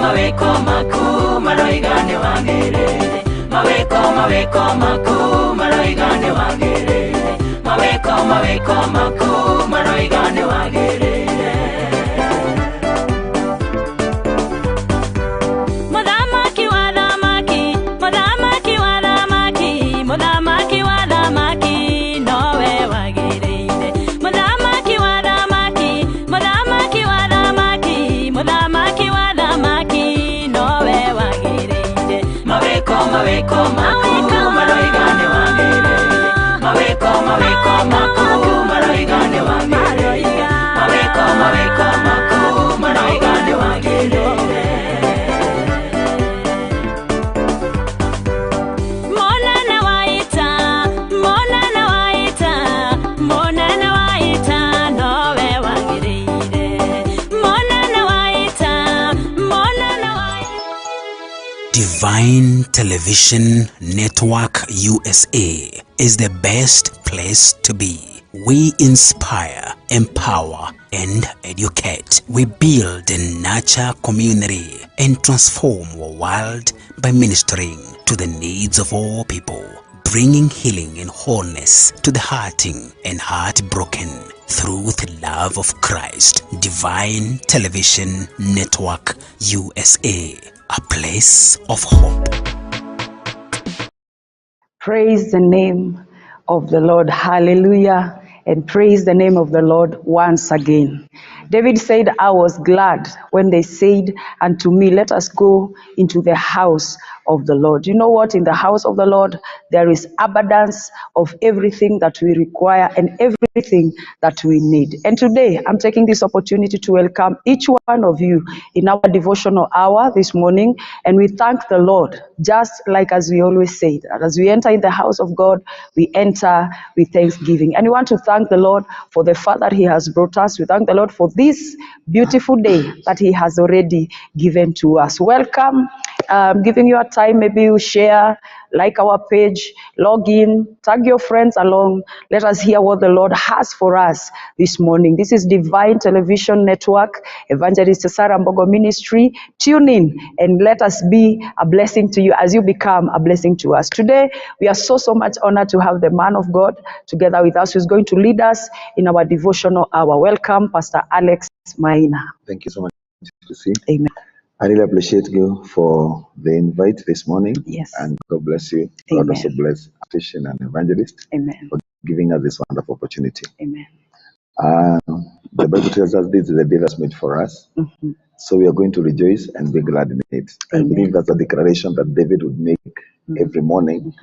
maweko maku maroigane wagere. Maweko maku maroigane wagere. Maweko maku maroigane wagere. Maweko maku maroigane wagere. Maweko maku maroigane wagere. Maweko maku maroigane wagere. Mona na waita nowe wagere. Mona na waita. Divine Television Network USA is the best place to be. We inspire, empower, and educate. We build and nurture community and transform our world by ministering to the needs of all people, bringing healing and wholeness to the hurting and heartbroken through the love of Christ. Divine Television Network USA, a place of hope. Praise the name of the Lord. Hallelujah. And praise the name of the Lord once again. David said, I was glad when they said unto me, let us go into the house of the Lord. You know what? In the house of the Lord, there is abundance of everything that we require and everything that we need. And today, I'm taking this opportunity to welcome each one of you in our devotional hour this morning. And we thank the Lord, just like as we always say, that as we enter in the house of God, we enter with thanksgiving. And we want to thank the Lord for the fact that He has brought us. We thank the Lord for this beautiful day that He has already given to us. Welcome. Giving you a time, maybe you share, like our page, log in, tag your friends along. Let us hear what the Lord has for us this morning. This is Divine Television Network, Evangelist Sarah Mbogo Ministry. Tune in and let us be a blessing to you as you become a blessing to us. Today, we are so much honored to have the man of God together with us who's going to lead us in our devotional hour. Welcome, Pastor Alex Maina. Thank you so much, Lucy. Amen. I really appreciate you for the invite this morning. Yes. And God bless you. Amen. God also bless Christian and Evangelist. Amen. For giving us this wonderful opportunity. Amen. The Bible tells us this is the day that's made for us. Mm-hmm. So we are going to rejoice and be glad in it. Amen. I believe that's a declaration that David would make every morning,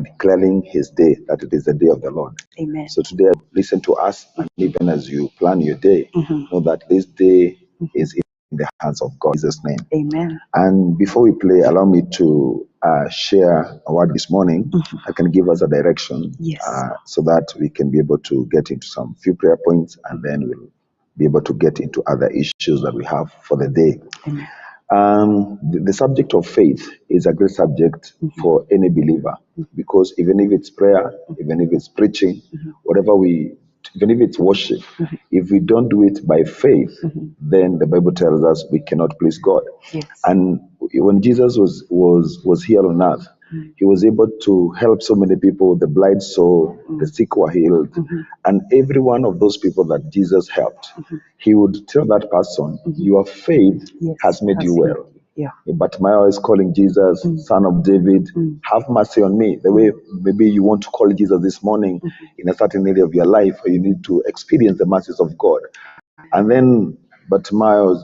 declaring his day, that it is the day of the Lord. Amen. So today, listen to us, and even as you plan your day, know that this day is in the hands of God. In Jesus' name. Amen. And before we play, allow me to share a word this morning. I can give us a direction, Yes. so that we can be able to get into some few prayer points, and then we'll be able to get into other issues that we have for the day. Amen. The subject of faith is a great subject for any believer, because even if it's prayer, even if it's preaching, even if it's worship, if we don't do it by faith, then the Bible tells us we cannot please God. Yes. And when Jesus was here on earth, He was able to help so many people. The blind saw, the sick were healed, and every one of those people that Jesus helped, He would tell that person, your faith has made you well. Yeah. But Maya is calling Jesus, Son of David, have mercy on me. The way maybe you want to call Jesus this morning in a certain area of your life, or you need to experience the mercies of God. And then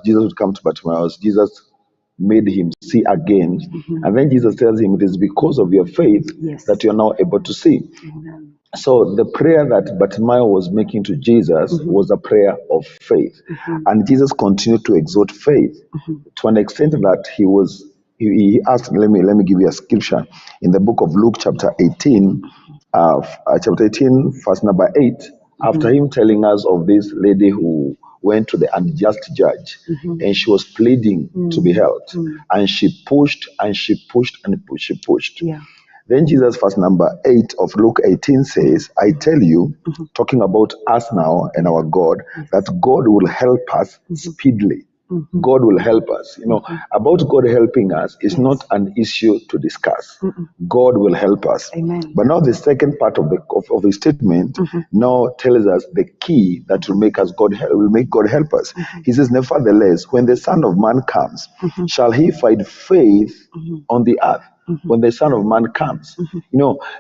Jesus would come to Bartimaeus. Jesus made him see again. And then Jesus tells him, it is because of your faith that you are now able to see. Amen. So the prayer that Bartimaeus was making to Jesus was a prayer of faith. And Jesus continued to exhort faith to an extent that he asked, let me give you a scripture in the book of Luke chapter 18, verse number 8, after him telling us of this lady who went to the unjust judge, and she was pleading to be helped, and she pushed and she pushed and she pushed. Yeah. Then Jesus, verse number 8 of Luke 18 says, I tell you, talking about us now and our God, that God will help us speedily. God will help us. About God helping us is not an issue to discuss. God will help us. Amen. But now the second part of his statement now tells us the key that will make God help us. He says, nevertheless, when the Son of Man comes, shall he find faith on the earth? When the Son of Man comes,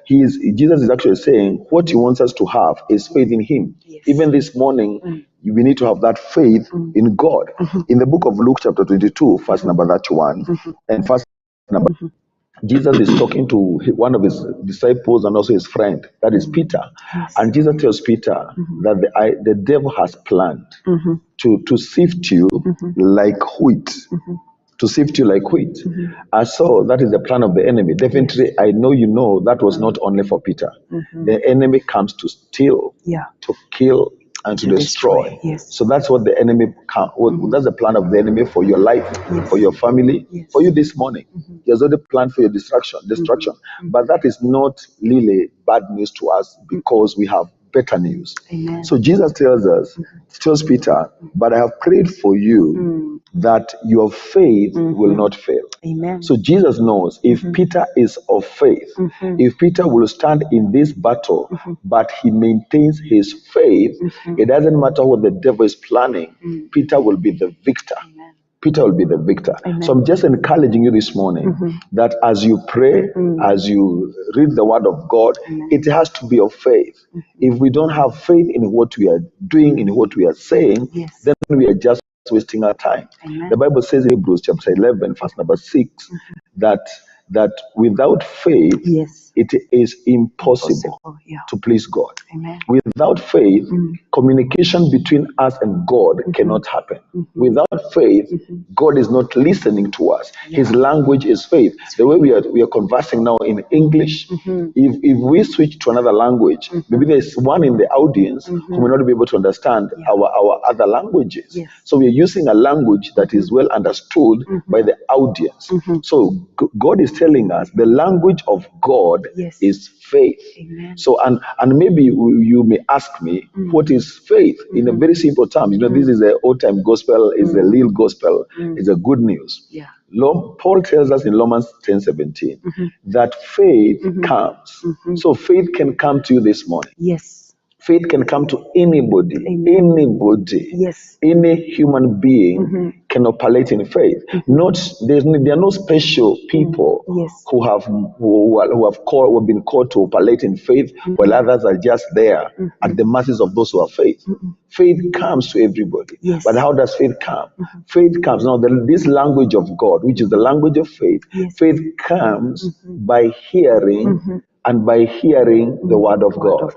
Jesus is actually saying what he wants us to have is faith in him. Yes. Even this morning, we need to have that faith in God. In the book of Luke, chapter 22, verse number 31, and verse number, Jesus is talking to one of his disciples and also his friend, that is Peter. Yes. And Jesus tells Peter that the devil has planned to sift you like wheat. To sift you like wheat. And so that is the plan of the enemy. Definitely, I know that was not only for Peter. The enemy comes to steal, to kill, and to destroy. Yes. So that's what the enemy that's the plan of the enemy for your life, for your family, for you this morning. He has already planned for your destruction. But that is not really bad news to us because we have better news. Amen. So Jesus tells Peter, but I have prayed for you that your faith will not fail. Amen. So Jesus knows if Peter is of faith, if Peter will stand in this battle, but he maintains his faith, it doesn't matter what the devil is planning, Peter will be the victor. Amen. Peter will be the victor. Amen. So I'm just encouraging you this morning that as you pray, as you read the word of God, it has to be of faith. If we don't have faith in what we are doing, in what we are saying, then we are just wasting our time. Amen. The Bible says in Hebrews chapter 11, verse number 6, that without faith, it is impossible to please God. Amen. Without faith, communication between us and God cannot happen. Without faith, God is not listening to us. His language is faith. The way we are conversing now in English, if we switch to another language, maybe there's one in the audience who may not be able to understand our other languages. So we are using a language that is well understood by the audience. So God is telling us the language of God is faith. Amen. So and maybe you may ask me, what is faith? In a very simple term, this is the old time gospel, is the real gospel, is a good news. Yeah. Paul tells us in Romans 10:17 that faith comes. So faith can come to you this morning. Yes. Faith can come to anybody. Amen. Anybody. Yes. Any human being can operate in faith. There are no special people who have been called to operate in faith, while others are just there at the mercies of those who have faith. Faith comes to everybody. Yes. But how does faith come? Faith comes now. This language of God, which is the language of faith, faith comes by hearing. And by hearing the word of God.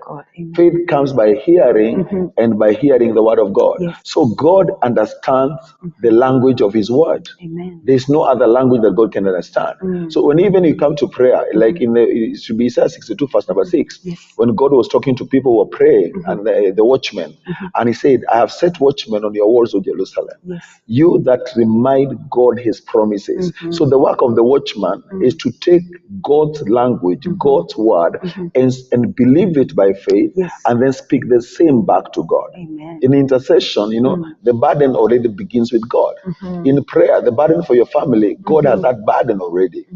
Faith comes by hearing and by hearing the word of God. Yes. So God understands the language of his word. Amen. There's no other language that God can understand. So when even you come to prayer, like it should be Isaiah 62, verse number 6, when God was talking to people who were praying and the watchmen, and he said, I have set watchmen on your walls of Jerusalem. You that remind God his promises. So the work of the watchman is to take God's language, God's word, and believe it by faith, and then speak the same back to God. Amen. In intercession, the burden already begins with God. In prayer, the burden for your family, God has that burden already.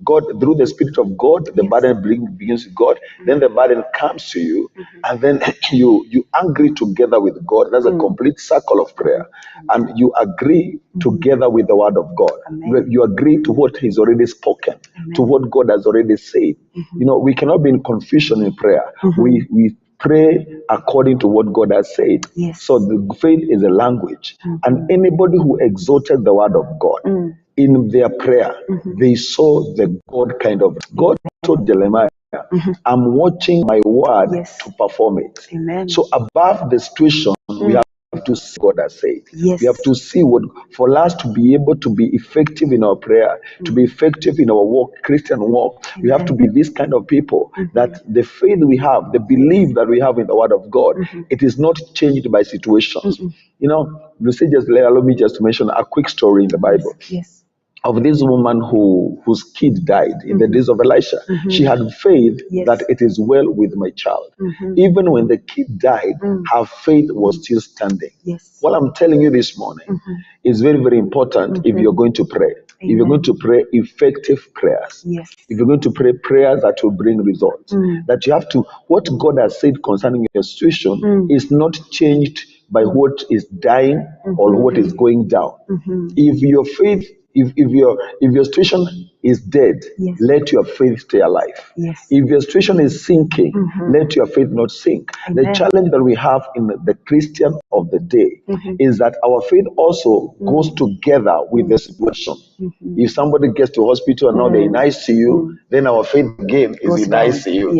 God, through the Spirit of God, the burden begins with God. Then the burden comes to you, and then you agree together with God. That's a complete circle of prayer, and you agree together with the word of God. You agree to what He's already spoken, to what God has already said. We cannot be in confusion in prayer. We pray according to what God has said. So the faith is a language, and anybody who exalted the word of God in their prayer, they saw the God kind of. God told Jeremiah, I'm watching my word to perform it. Amen. So above the situation, we have to see what God has said. We have to see for us to be able to be effective in our prayer, to be effective in our walk, Christian walk. We have to be this kind of people that the faith we have, the belief that we have in the word of God, it is not changed by situations. You say, allow me just to mention a quick story in the Bible. of this woman whose kid died in the days of Elisha. She had faith that it is well with my child. Even when the kid died, her faith was still standing. What I'm telling you this morning is very, very important if you're going to pray. If you're going to pray effective prayers, if you're going to pray prayers that will bring results, that you have to, what God has said concerning your situation is not changed by what is dying or what is going down. If your faith, if your situation is dead, let your faith stay alive. If your situation is sinking, let your faith not sink. The challenge that we have in the Christian of the day is that our faith also goes together with the situation. If somebody gets to hospital and now they're in ICU, then our faith again is in ICU.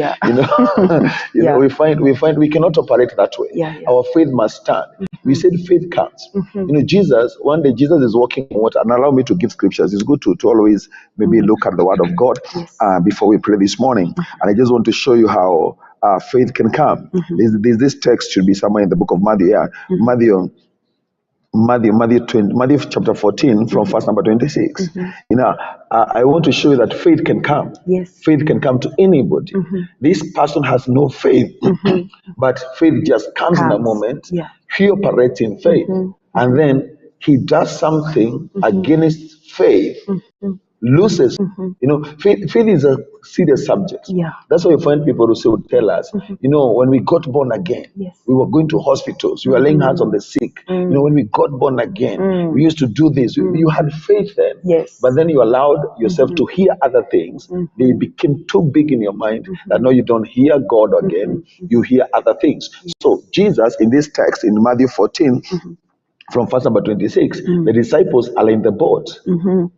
You know, we find we cannot operate that way. Our faith must stand. We said faith counts. You know, Jesus, one day Jesus is walking on water, and allow me to give scriptures. It's good to always maybe look at the word of God before we pray this morning. And I just want to show you how faith can come. This text should be somewhere in the book of Matthew. Matthew chapter 14 from verse number 26. You know, I want to show you that faith can come. Faith can come to anybody. This person has no faith, but faith just comes in a moment. He operates in faith, and then he does something against faith, loses. You know, faith is a serious subject. That's why you find people who would tell us, you know, when we got born again, we were going to hospitals, we were laying hands on the sick. You know, when we got born again, we used to do this. You had faith then, but then you allowed yourself to hear other things. They became too big in your mind that now you don't hear God again, you hear other things. So Jesus, in this text in Matthew 14, from verse number 26, the disciples are in the boat,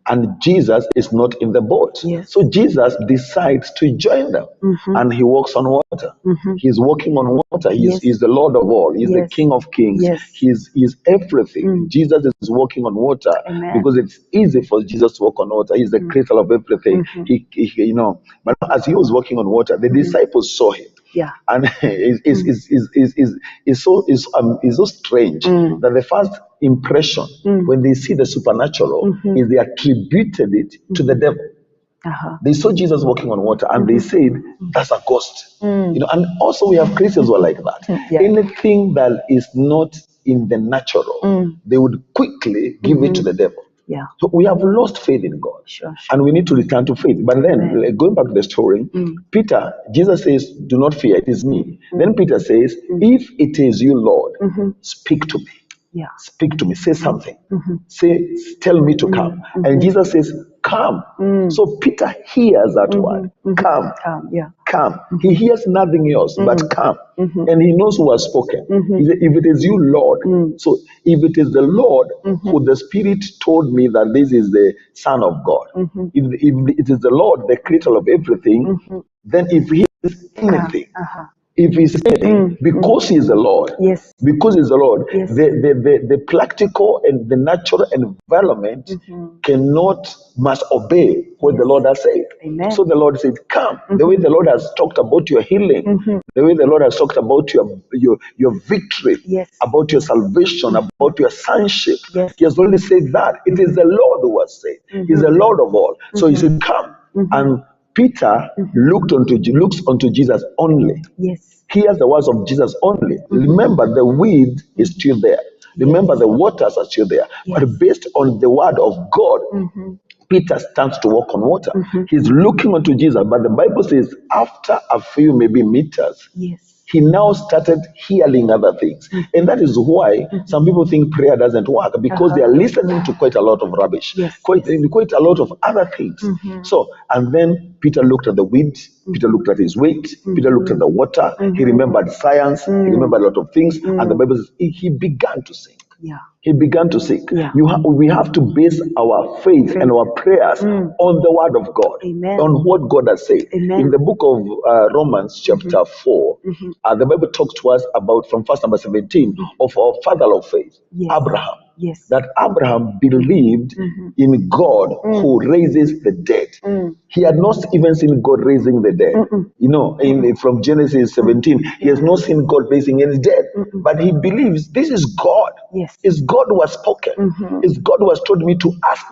and Jesus is not in the boat. So Jesus decides to join them, and he walks on water. He's walking on water. He's the Lord of all. He's the King of kings. He's everything. Jesus is walking on water because it's easy for Jesus to walk on water. He's the creator of everything. He you know, but as he was walking on water, the disciples saw him. And it's so strange that the first impression when they see the supernatural is they attributed it to the devil. They saw Jesus walking on water and they said, that's a ghost. You know, and also we have Christians who are like that. Anything that is not in the natural, they would quickly give it to the devil. So we have lost faith in God, and we need to return to faith. But then, going back to the story, Peter, Jesus says, "Do not fear; it is me." Then Peter says, "If it is you, Lord, speak to me. Speak to me. Say something. Tell me to come." And Jesus says, "Come." So Peter hears that word, "Come." Come. He hears nothing else but come. And he knows who has spoken. He said, if it is you, Lord. So if it is the Lord who the Spirit told me that this is the Son of God, if it is the Lord, the creator of everything, then if he is anything, if he's anything, because he is the Lord, because he's the Lord, the practical and the natural environment must obey what the Lord has said. So the Lord said, come. The way the Lord has talked about your healing, the way the Lord has talked about your victory, about your salvation, about your sonship, he has already said that. It is the Lord who has said. He's the Lord of all. So he said, come. And Peter looks unto Jesus only. Hears the words of Jesus only. Remember, the weed is still there. Remember, the waters are still there. But based on the word of God, Peter stands to walk on water. He's looking unto Jesus. But the Bible says, after a few maybe meters, he now started hearing other things. And that is why some people think prayer doesn't work, because they are listening to quite a lot of rubbish, quite a lot of other things. So, and then Peter looked at the wind, Peter looked at his weight, Peter looked at the water, he remembered science, he remembered a lot of things, and the Bible says he began to sing. He began to sing. We have to base our faith and our prayers on the word of God, on what God has said. In the book of Romans chapter 4, the Bible talks to us about, from verse number 17, of our father of faith, Abraham. That Abraham believed in God who raises the dead. He had not even seen God raising the dead. You know, from Genesis 17, he has not seen God raising any dead. But he believes this is God. It's God who has spoken. It's God who has told me to ask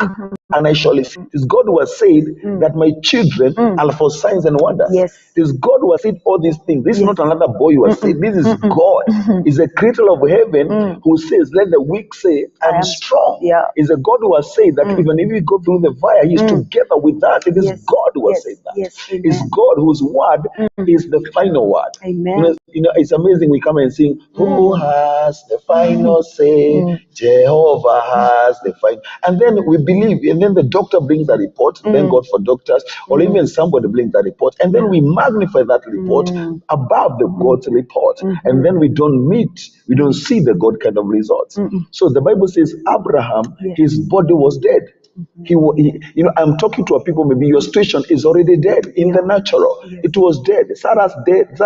and I shall see. It is God who has said that my children are for signs and wonders. Yes. It is God who has said all these things. This is Yes. not another boy who has said. This is God. Is a creator of heaven who says, let the weak say, I am strong. Yeah. Is a God who has said that even if we go through the fire, He is together with us. It is Yes. God who has Yes. said that. Yes. It's Amen. God whose word is the final word. Amen. You know, it's amazing. We come and sing, who has the final say? Jehovah has the final. And then we believe, and then the doctor brings a report. Thank God for doctors, or even somebody brings a report, and then we magnify that report above the God's report, and then we don't see the God kind of results. So the Bible says, Abraham, his body was dead. You know, I'm talking to a people, maybe your situation is already dead in the natural. It was dead. Sarah's dead.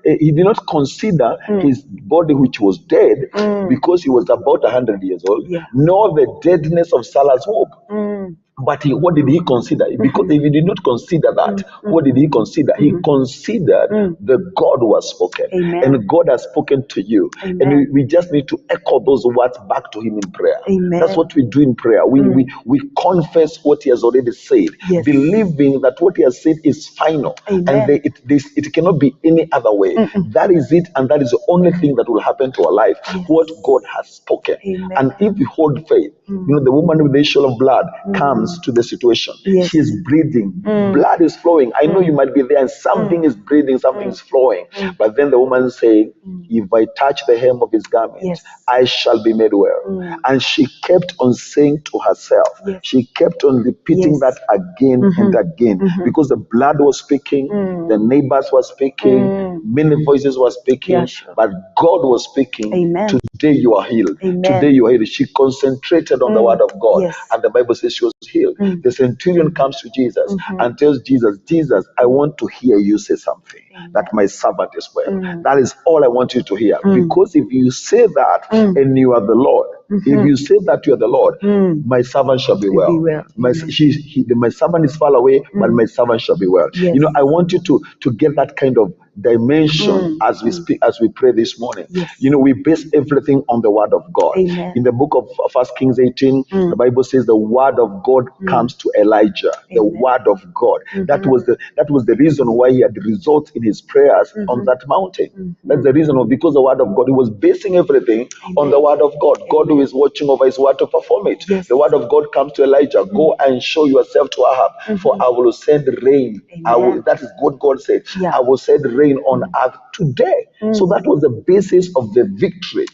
He did not consider his body, which was dead, because he was about 100 years old, nor the deadness of Sarah's womb. But what did he consider? Because if he did not consider that, what did he consider? He considered the God who has spoken. Amen. And God has spoken to you. Amen. And we just need to echo those words back to him in prayer. Amen. That's what we do in prayer. We confess what he has already said, Yes. believing that what he has said is final. Amen. And it cannot be any other way. That is it, and that is the only thing that will happen to our life. What God has spoken. Amen. And if we hold faith, you know, the woman with the issue of blood comes to the situation. Yes. She is breathing. Blood is flowing. I know you might be there and something is breathing, something is flowing. But then the woman saying, if I touch the hem of his garment, Yes. I shall be made well. And she kept on saying to herself, Yes. she kept on repeating Yes. that again and again, because the blood was speaking, the neighbors were speaking, many voices were speaking, Yeah, sure. but God was speaking. Amen. Today you are healed. Amen. Today you are healed. She concentrated on the word of God, Yes. and the Bible says she was healed. The centurion comes to Jesus and tells Jesus, Jesus, I want to hear you say something, that my servant is well. That is all I want you to hear. Because if you say that and you are the Lord, if you say that you are the Lord, my servant shall be well. My servant is far away, but my servant shall be well. Yes. You know, I want you to get that kind of dimension as we speak, as we pray this morning. Yes. You know, we base everything on the word of God. Amen. In the book of 1 Kings 18, the Bible says the word of God comes to Elijah. The word of God. That was the reason why he had results in his prayers on that mountain. That's the reason, because the word of God, he was basing everything on the word of God. God who is watching over his word to perform it. Yes. The word of God comes to Elijah. Go and show yourself to Ahab, for I will send rain. That is what God said. Yeah. I will send rain on earth today. So that was the basis of the victory,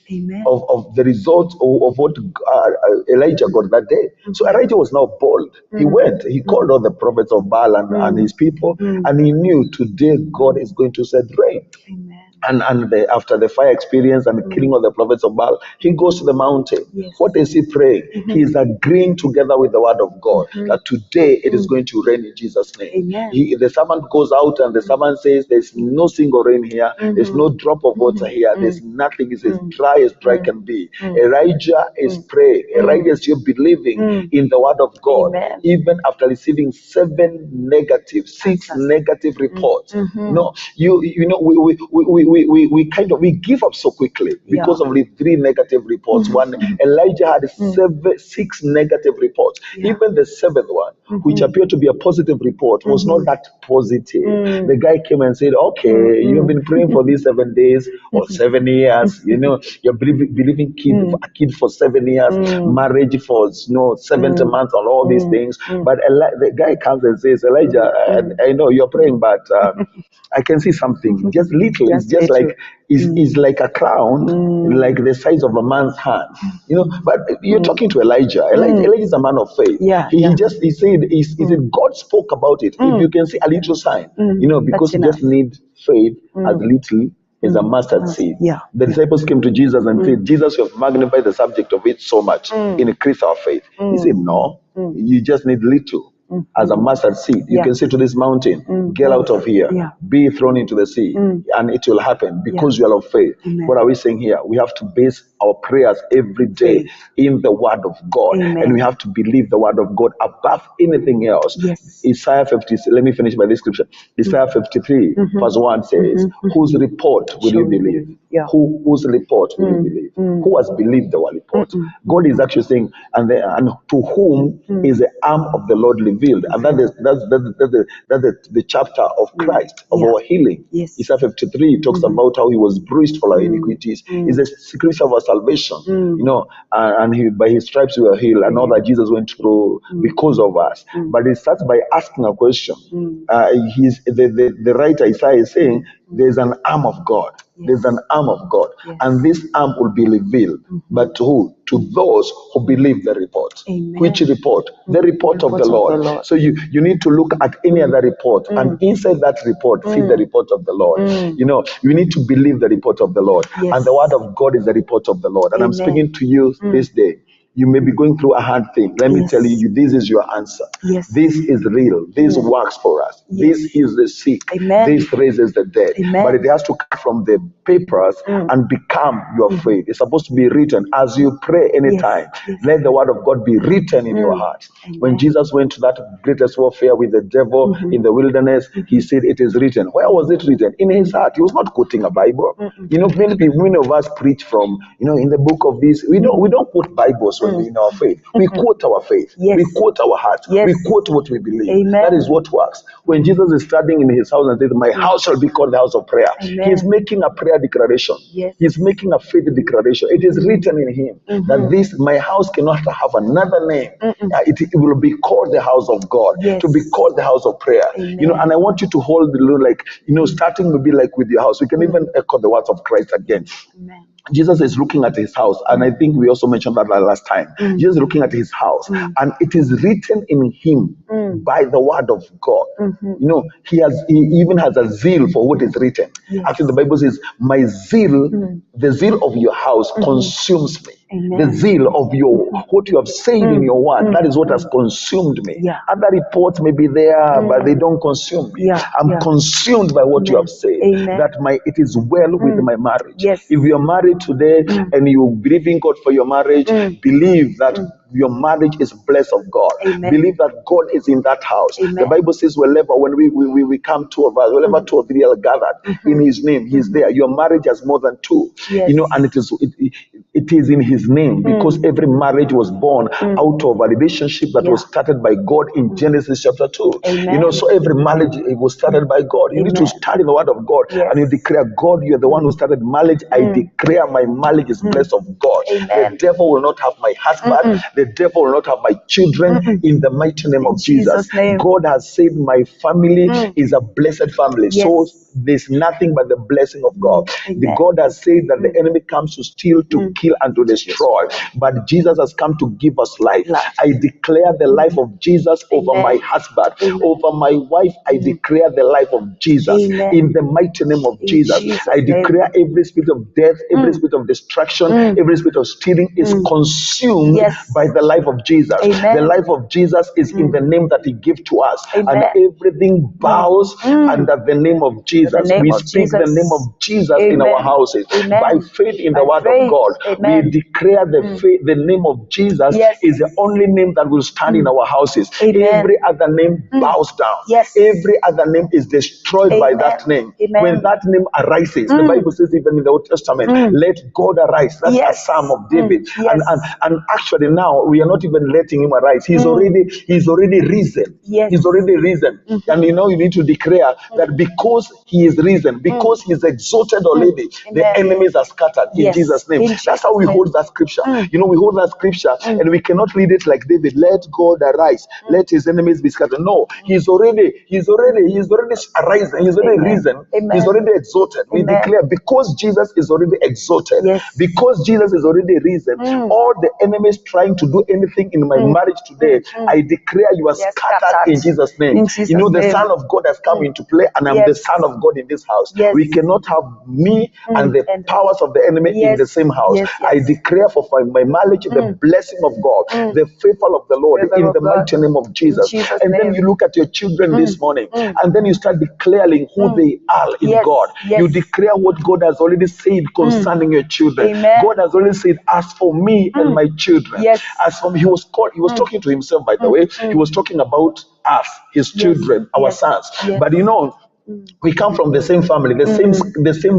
of the result of what Elijah got that day. So Elijah was now bold. He went, he called all the prophets of Baal and his people, and he knew today God is going to send rain. Amen. And after the fire experience and the killing of the prophets of Baal, he goes to the mountain. Yes. What is he praying? He is agreeing together with the word of God that today it is going to rain in Jesus' name. Amen. The servant goes out and the servant says, there's no single rain here. There's no drop of water here. There's nothing. It's as dry can be. Elijah is praying. Elijah is still believing in the word of God. Amen. Even after receiving six negative reports. No, you know, we kind of give up so quickly because of the 3 negative reports. One, Elijah had 6 negative reports. Even the 7th one, which appeared to be a positive report, was not that positive. The guy came and said, okay, you've been praying for these 7 days or 7 years, you know, you're believing a kid for 7 years, marriage for 70 months, and all these things. But the guy comes and says, Elijah, I know you're praying, but I can see something, just little. It's just like is like a crown, like the size of a man's hand, you know. But you're talking to Elijah. Elijah is a man of faith. He said God spoke about it. If you can see a little sign, you know, because you just need faith as little as a mustard seed. The disciples came to Jesus and said, Jesus, you have magnified the subject of it so much. Increase our faith. He said, no, you just need little. as a mustard seed. You can say to this mountain, get out of here, be thrown into the sea, and it will happen because you are of faith. What are we saying here? We have to base our prayers every day in the word of God, and we have to believe the word of God above anything else. Isaiah 50, let me finish by this scripture. Isaiah 53 verse 1 says, whose report will you believe? Whose report will you believe? Who has believed our report? God is actually saying, and to whom is the arm of the Lord revealed? And that's the chapter of Christ, of our healing. Isaiah 53 talks about how he was bruised for our iniquities. It's a secret of our salvation, you know, and by his stripes we were healed, and all that Jesus went through because of us. But it starts by asking a question. The writer Isaiah is saying, there's an arm of God. There's an arm of God. And this arm will be revealed. But to who? To those who believe the report. Which report? The report of the Lord. So you need to look at any other report, and inside that report, fit the report of the Lord. You know, you need to believe the report of the Lord. And the word of God is the report of the Lord. And I'm speaking to you this day. You may be going through a hard thing. Let me tell you, this is your answer. This is real. This works for us. This heals the sick. This raises the dead. But it has to come from the papers and become your faith. It's supposed to be written as you pray anytime. Let the word of God be written in your heart. When Jesus went to that greatest warfare with the devil in the wilderness, he said, it is written. Where was it written? In his heart. He was not quoting a Bible. You know, many of us preach from, you know, in the book of this. We don't quote Bibles when we're in our faith. We quote our faith. We quote our heart. We quote what we believe. That is what works. When Jesus is standing in his house and says, my house shall be called the house of prayer, he's making a prayer declaration. He's making a faith declaration. It is written in him that this, my house cannot have another name. It will be called the house of God, to be called the house of prayer. You know, and I want you to hold the little, like, you know, starting maybe like with your house. We can even echo the words of Christ again. Jesus is looking at his house, and I think we also mentioned that last time. Jesus is looking at his house, and it is written in him by the word of God. You know, he even has a zeal for what is written. Actually, the Bible says, my zeal, the zeal of your house consumes me. The zeal of what you have said in your word, that is what has consumed me. Other reports may be there, but they don't consume me. I'm consumed by what you have said. That it is well with my marriage. If you're married today and you're believing God for your marriage, believe that your marriage is blessed of God. Believe that God is in that house. The Bible says, wherever, when we come, two of us, wherever two or three are gathered in his name, he's there. Your marriage has more than two. You know, and it is in his name, because every marriage was born out of a relationship that was started by God in Genesis chapter 2. You know, so every marriage, it was started by God. You need to start in the word of God, and you declare, God, you're the one who started marriage. I declare my marriage is blessed of God. The devil will not have my husband. The devil will not have my children, in the mighty name of Jesus. God has said my family is a blessed family. So there's nothing but the blessing of God. The God has said that the enemy comes to steal, to kill, and to destroy. But Jesus has come to give us life. I declare the life of Jesus over my husband, over my wife. I declare the life of Jesus in the mighty name of Jesus. I declare every spirit of death, every spirit of destruction, every spirit of stealing is consumed by the life of Jesus. The life of Jesus is in the name that he gave to us. And everything bows under the name of Jesus. We speak the name of Jesus in our houses. By faith in the word of God, we declare the name of Jesus is the only name that will stand in our houses. Every other name bows down. Every other name is destroyed by that name. When that name arises, the Bible says even in the Old Testament, let God arise. That's a Psalm of David. And actually now we are not even letting him arise. He's already risen. He's already risen. And you know, you need to declare that because he is risen, because he is exalted already, the enemies are scattered in Jesus' name. That's how we hold that scripture. You know, we hold that scripture and we cannot read it like David. Let God arise. Let his enemies be scattered. No, he's already arising. He's already risen. He's already exalted. We declare, because Jesus is already exalted, because Jesus is already risen, all the enemies trying to do anything in my marriage today, I declare you are scattered in Jesus' name. You know, the Son of God has come into play, and I'm the Son of God in this house. We cannot have me and the powers of the enemy in the same house. yes. I declare for my marriage the blessing of God, the favor of the Lord Favor in of the God. mighty name of Jesus. Jesus' And then name. you look at your children this morning, and then you start declaring who they are in Yes, God. yes. You declare what God has already said concerning your children. Amen. God has already said, as for me and my children, Yes. as for me, he was talking to himself, by the way. He was talking about us, his children, our yes, sons. yes. But you know, we come from the same family, the same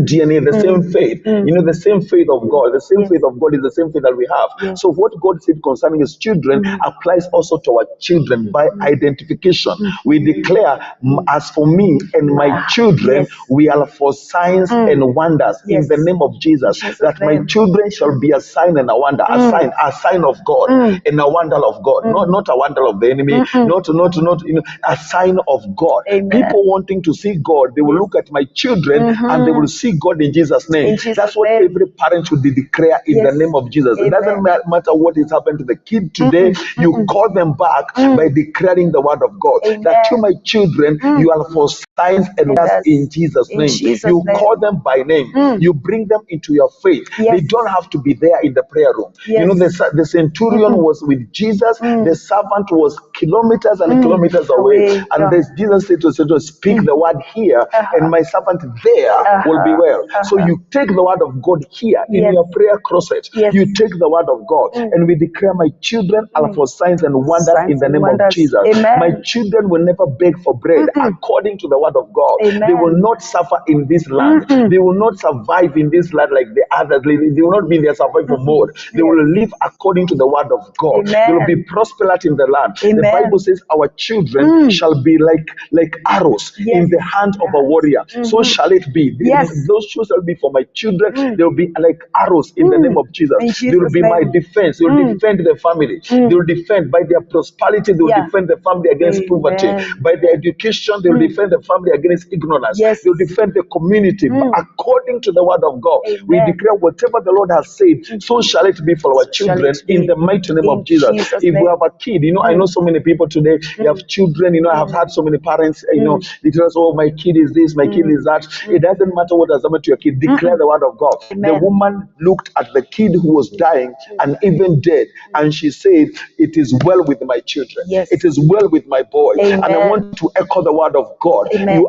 DNA, the same faith. You know, the same faith of God. The same faith of God is the same faith that we have. Yes. So what God said concerning his children applies also to our children by identification. We declare, as for me and my children, Yes. we are for signs and wonders Yes. in the name of Jesus. Jesus' That my name. children shall be a sign and a wonder, a sign of God and a wonder of God, not a wonder of the enemy, not you know, a sign of God. Amen. People wanting to see God, they will look at my children and they will see God in Jesus' name. In Jesus' That's what name. every parent should declare in the Yes. name of Jesus. It doesn't Amen. matter what is happened to the kid today, you call them back by declaring the word of God. That to Amen. my children, you are for signs and wonders Yes. in Jesus' In name. Jesus' You name. call them by name. You bring them into your faith. Yes. They don't have to be there in the prayer room. You know, Yes. the centurion was with Jesus. The servant was kilometers and kilometers away. Away, And yeah. Jesus said to speak the word here, and my servant there will be well. So you take the word of God here in Yes. your prayer closet. Yes. You take the word of God, and we declare my children are for signs and wonders Signs in the and name of wonders. Jesus. Amen. My children will never beg for bread according to the word of God. Amen. They will not suffer in this land. They will not survive in this land like the others. They will not be in their survival mode. They will live according to the word of God. Amen. They will be prosperous in the land. The Amen. Bible says our children shall be like arrows Yes. in the hand of a warrior. So shall it be. Yes. Those shoes shall be for my children. They will be like arrows in the name of Jesus. In They will Jesus' be my name. defense. They will defend the family. They will defend by their prosperity. They will Yeah. defend the family against poverty. Amen. By their education, they will defend the family against ignorance. Yes. They will defend the community according to the word of God. We Amen. declare whatever the Lord has said, so shall it be for our So shall children it be. in the mighty name In of Jesus. Jesus' If we name. have a kid, you know, I know so many people today, you have children, you know, I have had so many parents, you know, they tell us, oh, my kid is this, my kid is that. It doesn't matter what has happened to your kid, declare the word of God. The Amen. woman looked at the kid who was dying and even dead, and she said, it is well with my children. Yes. It is well with my boy. Amen. And I want to echo the word of God. Amen.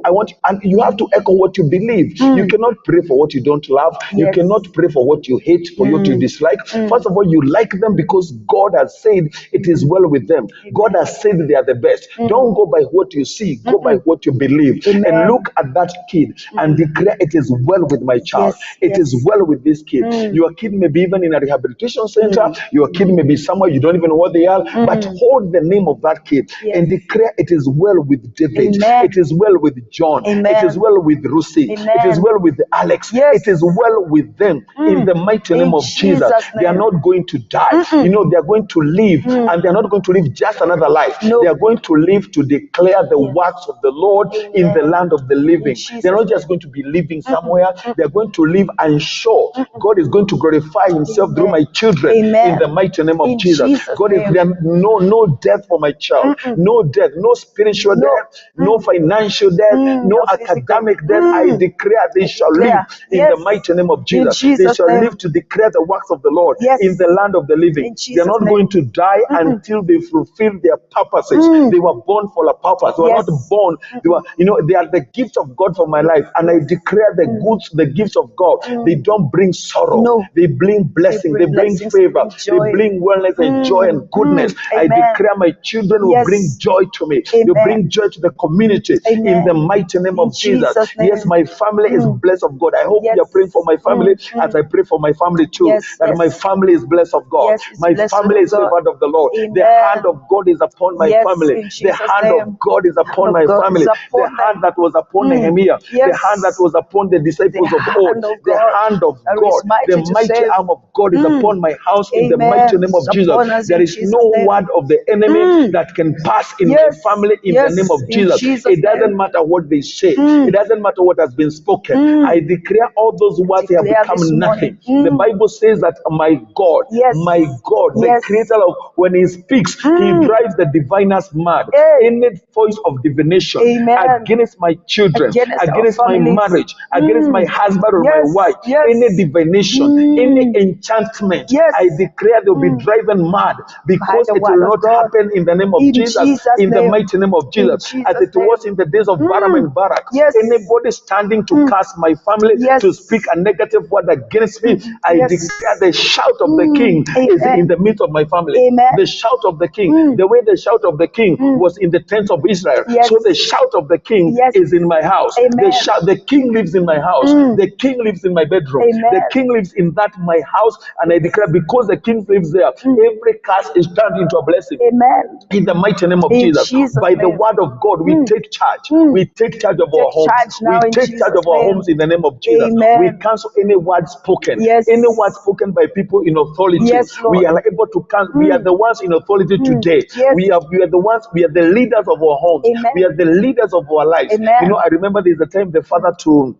And you have to echo what you believe. You cannot pray for what you don't love. You Yes. cannot pray for what you hate, for what you dislike. First of all, you like them because God has said it is well with them. God has said they are the best. Don't go by what you see, go by what you believe. Amen. And look at that kid and declare it is well with my child. Yes, It yes. is well with this kid. Your kid may be even in a rehabilitation center. Your kid may be somewhere you don't even know what they are, but hold the name of that kid Yes. and declare it is well with David. Amen. It is well with John. Amen. It is well with Lucy. Amen. It is well with Alex. Yes. It is well with them in the mighty name In of Jesus. Jesus' They are name. not going to die. You know, they are going to live, and they are not going to live just another life. No. They are going to live to declare the Yes. works of the Lord in Amen. the land of the living. In Jesus' They're not just name. going to be living somewhere. They're going to live and show God is going to glorify Himself through my children Amen. in the mighty name of In Jesus. Jesus' God is name. there. No death for my child. No death. No spiritual No. death. No financial death. No No physical. academic death. I declare they shall live declare. in the Yes. mighty name of In Jesus. They Jesus' shall name. live to declare the works of the Lord Yes. in the land of the living. In They're Jesus' not name. going to die until they fulfill their purposes. They were born for a purpose. They were Yes. not born. They were, you know, they are the gift of God for my life. And I declare the goods, the gifts of God. They don't bring sorrow. No. They bring blessing. They bring blessings, favor. bring They joy. bring wellness and joy and goodness. I Amen. declare my children will Yes. bring joy to me. Amen. They bring joy to the community in Amen. the mighty name In of Jesus. Jesus' name. Yes, my family is blessed of God. I hope Yes. you're praying for my family as I pray for my family too. Yes, That yes. my family is blessed of God. Yes, it's My blessed family of is God. favored of the Lord. The Amen. hand of God is upon my Yes, family. in The Jesus' hand name. of God is upon Hand my of God family. is The upon them. hand that was upon Nehemiah. The Yes. hand that was upon the disciples The of old. hand of The God hand of that God. is mighty The to mighty save. arm of God is upon my house in the Amen. mighty name of It's Jesus. upon us There in is Jesus' no name. word of the enemy that can pass in my Yes. family in Yes, the name of in Jesus. Jesus' It doesn't name. matter matter what they say. It doesn't matter what has been spoken. I declare all those words have Declare become this nothing. morning. The Bible says that my God, Yes. the Yes. creator of, when he speaks, he drives the diviners mad. Hey. Any voice of divination Amen. against my children, Against our against my families. marriage, against my husband or my Yes. wife, Yes. any divination, any enchantment, Yes. I declare they'll be driven mad because the it word will of not God. happen in the name of In Jesus, Jesus' in the name. mighty name of In Jesus, Jesus' as it name. was in the days of Balaam and Barak. Yes. Anybody standing to curse my family, Yes. to speak a negative word against me, I Yes. declare the shout of the king is Amen. in the midst of my family. Amen. The shout of the king, the way the shout of the king was in the tents of Israel, Yes. so the shout of the king Yes. is in my house. Amen. The king lives in my house. The king lives in my bedroom. Amen. The king lives in that my house, and I declare because the king lives there, every curse is turned into a blessing. Amen. In the mighty name of In Jesus, Jesus' by the name. word of God, we take charge. We take charge of our Take homes. charge now We in take charge Jesus' of our name. homes in the name of Jesus. Amen. We cancel any word spoken. Yes. Any word spoken by people in authority. Yes, Lord. We are able to cancel. We are the ones in authority today. Yes. We are the ones. We are the leaders of our homes. Amen. We are the leaders of our lives. Amen. You know, I remember there's a time the father to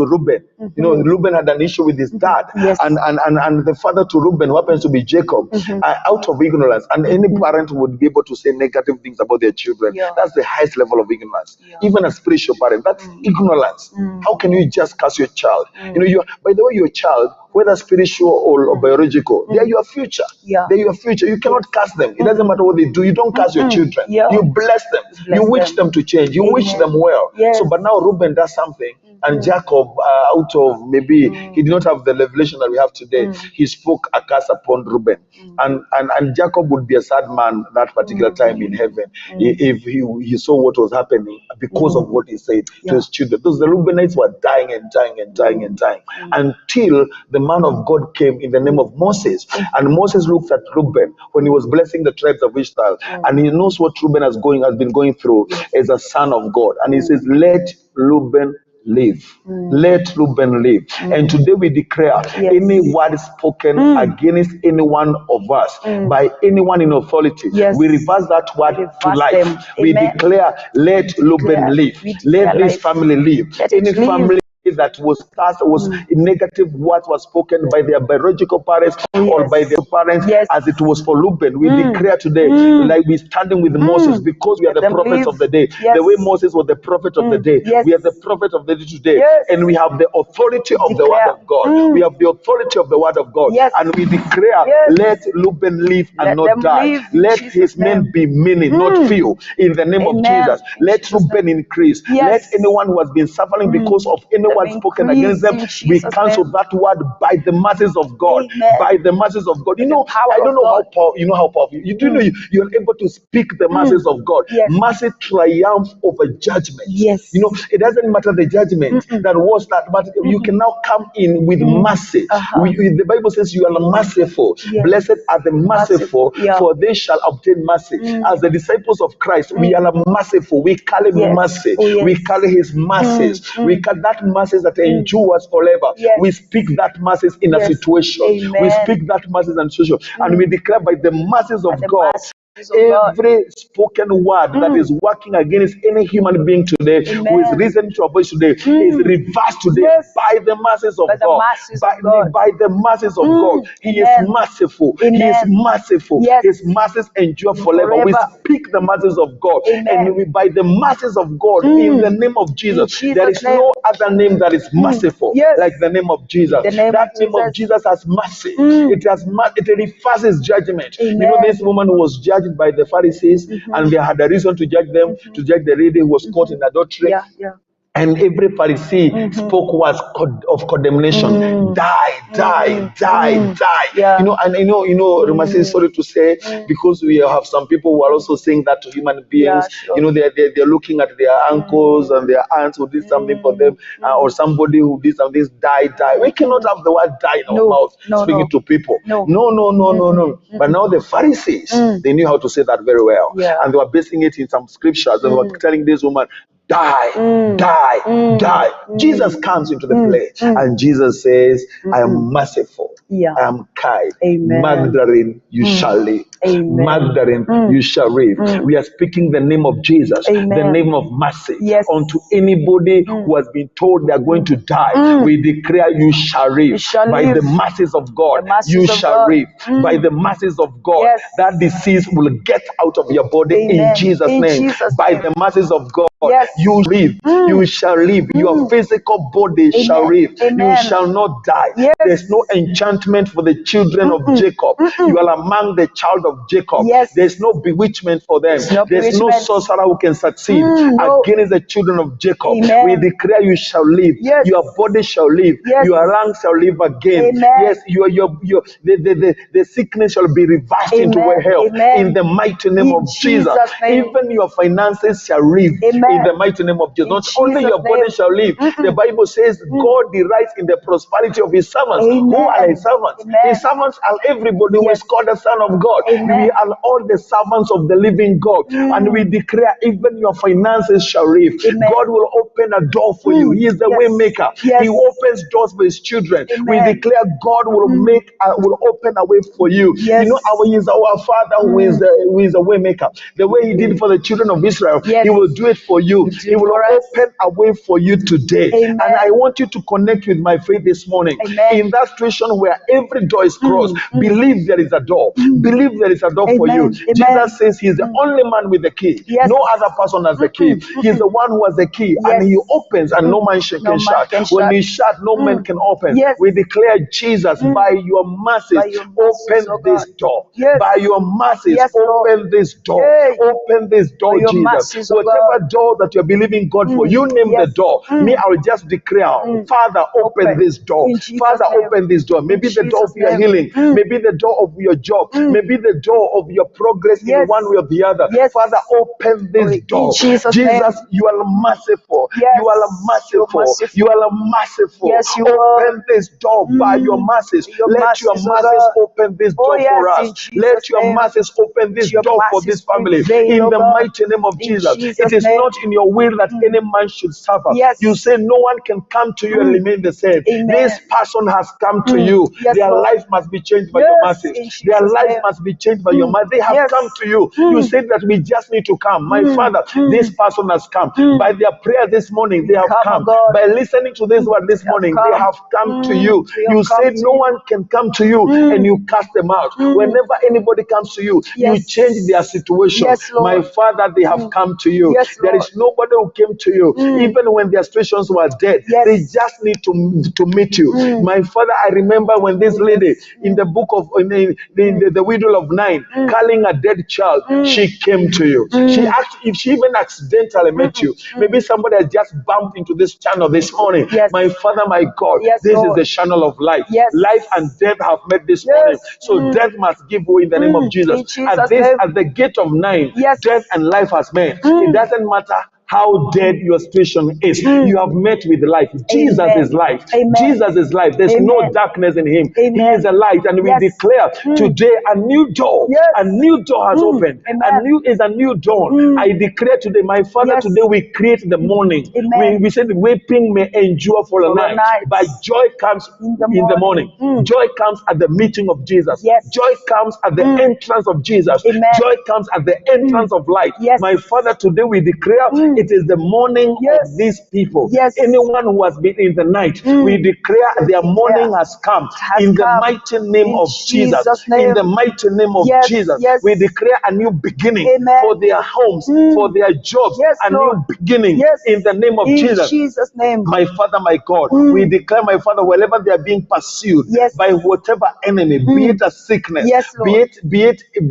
Reuben. You know, Reuben had an issue with his dad, Yes. and the father to Reuben, who happens to be Jacob, out of ignorance. And any parent would be able to say negative things about their children. Yeah. That's the highest level of ignorance. Even a spiritual parent, that's ignorance. How can you just curse your child? You know, by the way, your child, whether spiritual or biological, they are your future. Yeah. They're your future. You cannot curse them. It doesn't matter what they do. You don't curse your children. Yeah. You bless them. Bless You wish them. them to change. You wish Amen. them well. Yes. So, but now Reuben does something, and Jacob, out of maybe he did not have the revelation that we have today, he spoke a curse upon Reuben. And Jacob would be a sad man that particular time in heaven if he saw what was happening because of what he said to his children. Those the Reubenites were dying and dying and dying and dying until the man of God came in the name of Moses. And Moses looked at Reuben when he was blessing the tribes of Israel, and he knows what Reuben has been going through as a son of God. And he says, let Reuben live. Let Reuben live. And today we declare any word spoken against any one of us by anyone in authority, Yes. we reverse that word to reverse life. them. We Amen. declare, let Reuben live. We declare Let this life. family live. Let it Any live. family that was cast, was negative words were spoken by their biological parents or by their parents, Yes. as it was for Reuben. We declare today, like we're standing with Moses, because we are Let the them prophets live. of the day. Yes. The way Moses was the prophet of the day, Yes. we are the prophet of the day today. Yes. And we have the authority of the word Declare. of God. We have the authority of the word of God. Yes. And we declare, Yes. let Reuben live and Let not them die. live in Let Jesus' his name name. be many, not few. In the name of Amen. Jesus. In Let Jesus' Reuben name. increase. Yes. Let anyone who has been suffering because of any Let word them spoken increase against them, in we Jesus' cancel name. that word by the masses of God. Amen. By the masses of God. You By the know, power I don't of know how God. powerful, you know how powerful. You do know you're able to speak the masses of God. Yes. Mercy triumph over judgment. Yes. You know, it doesn't matter the judgment that was that, but you can now come in with mercy. The Bible says you are merciful. Yes. Blessed are the merciful, Yeah. for they shall obtain mercy. As the disciples of Christ, we are merciful. We carry Yes. mercy. Oh, yes. We carry his mercies. We carry that mercies that endures forever. Yes. We speak that mercies in a Yes. situation. Amen. We speak that mercies in a situation. And we declare by the mercies of the God, mercies of God. every spoken word that is working against any human being today, who is Amen. reasoning to our voice today, is reversed today Yes. by the mercies of By the God. mercies of God. By the mercies of God. He is Amen. merciful. He is Amen. merciful. Yes. His mercies endure forever. We Forever. speak the mercies of God. Amen. And by the mercies of God, in the name of Jesus, Jesus' there is name. no other name that is merciful Yes. like the name of Jesus. The name That of name of Jesus. Jesus has mercy. It reverses judgment. Amen. You know, this woman who was judged by the Pharisees, and they had a reason to judge them, to judge the lady who was caught in adultery. Yeah. And every Pharisee spoke words of condemnation. Die. Yeah. You know, and I say sorry to say, because we have some people who are also saying that to human beings. sure. You know, they're looking at their uncles and their aunts who did something for them, or somebody who did something, die. We cannot have the word die in our mouth speaking to people. No. No. But now the Pharisees, they knew how to say that very well. Yeah. And they were basing it in some scriptures. They were telling this woman, die. Jesus comes into the place, and Jesus says, I am merciful. Yeah. I am kind. Amen. Magdalene, you shall live. Amen. Magdalene, you shall reap. We are speaking the name of Jesus, the Amen. name of mercy. Yes. Unto anybody who has been told they are going to die, we declare you shall reap. You shall By live. the mercies of God, The mercies you of shall God. reap. By the mercies of God, Yes. that disease will get out of your body in Amen. Jesus' In name. Jesus' By name. the mercies of God, Yes. you live. You shall live. Your physical body shall Amen. live. You Amen. shall not die. Yes. There's no enchantment for the children of Jacob. You are among the child of Jacob. Yes. There's no bewitchment for them. There's no There's no bewitchment. sorcerer who can succeed No. against the children of Jacob. Amen. We declare you shall live. Yes. Your body shall live. Yes. Your lungs shall live again. Amen. Yes, the sickness shall be reversed into Amen. health Amen. in the mighty name In of Jesus. Jesus' name. Even your finances shall live Amen. in the mighty name of Jesus. In Not only Jesus' your body name. shall live, the Bible says God delights in the prosperity of his servants. Amen. Who are his servants? Amen. His servants are everybody who Yes. is called the Son of God. Amen. We are all the servants of the living God. And we declare even your finances shall live. Amen. God will open a door for you. He is the Yes. way maker. Yes. He opens doors for his children. We Amen. declare God will will open a way for you. Yes. You know, He is our Father who is a way maker. The way He did for the children of Israel, Yes. He will do it for you. He will do He will for us. open a way for you today. Amen. And I want you to connect with my faith this morning. Amen. In that situation where every door is closed, believe there is a door. Believe there is a door for you. Amen. Amen. Jesus says He's the only man with the key. Yes. No other person has the key. He's the one who has the key, and Yes. He opens, and no man can No man shut. can When shut. He shut, no man can open. Yes. We declare, Jesus, by your mercies, By your mercies, open oh this God. door. Yes. By your mercies, Yes, Lord. open this door. Hey. Open this door, By your Jesus. mercies, oh Whatever God. door that you're believing God for, you name the Yes. door. Me, I will just declare, Father, open this door. In Jesus' Father, name. open this door. Maybe In the door of Jesus' your name. healing. Maybe the door of your job. Maybe the door of your progress in Yes. one way or the other. Yes. Father, open this In door. Jesus' Jesus, name. you are merciful. Yes. You are You're merciful. merciful. You are merciful. Yes, you Open this door by your mercies. Your Let your mercies, oh mercies God. open this Oh, door for yes, us. in Jesus' Let your name. mercies open this Let your door for mercies this family. prevail, In oh the God. mighty name of In Jesus. Jesus' It is name. not in your will that any man should suffer. Yes. You say no one can come to you and remain the same. Amen. This person has come to you. Yes, Their Lord. life must be changed by Yes, your mercies. in Their Jesus' lives name. must be changed by your mercy. They have Yes. come to you. You said that we just need to come. My Father, this person has come. By their prayer this morning, they have Come, come. oh God. By listening to this word this They have morning, come. they have come to you. They have You come said to no you. one can come to you and you cast them out. Whenever anybody comes to you, you Yes. change their situation. Yes, Lord. My Father, they have come to you. Yes, There Lord. is nobody who came to you, even when their situations were dead. Yes. They just need to meet you. My Father, I remember when this lady in the book of in the widow of Nine, calling a dead child, she came to you. She asked if she even accidentally met you. Maybe somebody has just bumped into this channel this morning. Yes. My Father, my God, Yes, this Lord. is the channel of life. Yes. Life and death have met this Yes. morning. So death must give way in the name of Jesus. In Jesus' At name. the gate of Nine, Yes. death and life has met. It doesn't matter how dead your situation is. You have met with life. Jesus Amen. is life. Amen. Jesus is life. There's no Amen. darkness in him. Amen. He is a light. And we Yes. declare today a new door. Yes. A new door has opened. Amen. A new dawn. I declare today, my Father, Yes. today we create the morning. Amen. We said weeping may endure for a For a night, night. but joy comes in the morning. Joy comes at the meeting of Jesus. Yes. Joy comes at the entrance of Jesus. Amen. Joy comes at the entrance of light. Yes. My Father, today we declare it is the morning of these people. Yes. Anyone who has been in the night, we declare their morning has come has in the come. mighty name In of Jesus. Jesus' name. In the mighty name of Yes, Jesus, yes. we declare a new beginning Amen. for their homes, for their jobs, Yes, a Lord. new beginning Yes. in the name of In Jesus. Jesus' name. My Father, my God, we declare, my Father, wherever they are being pursued Yes. by whatever enemy, be it a sickness, Yes, be Lord.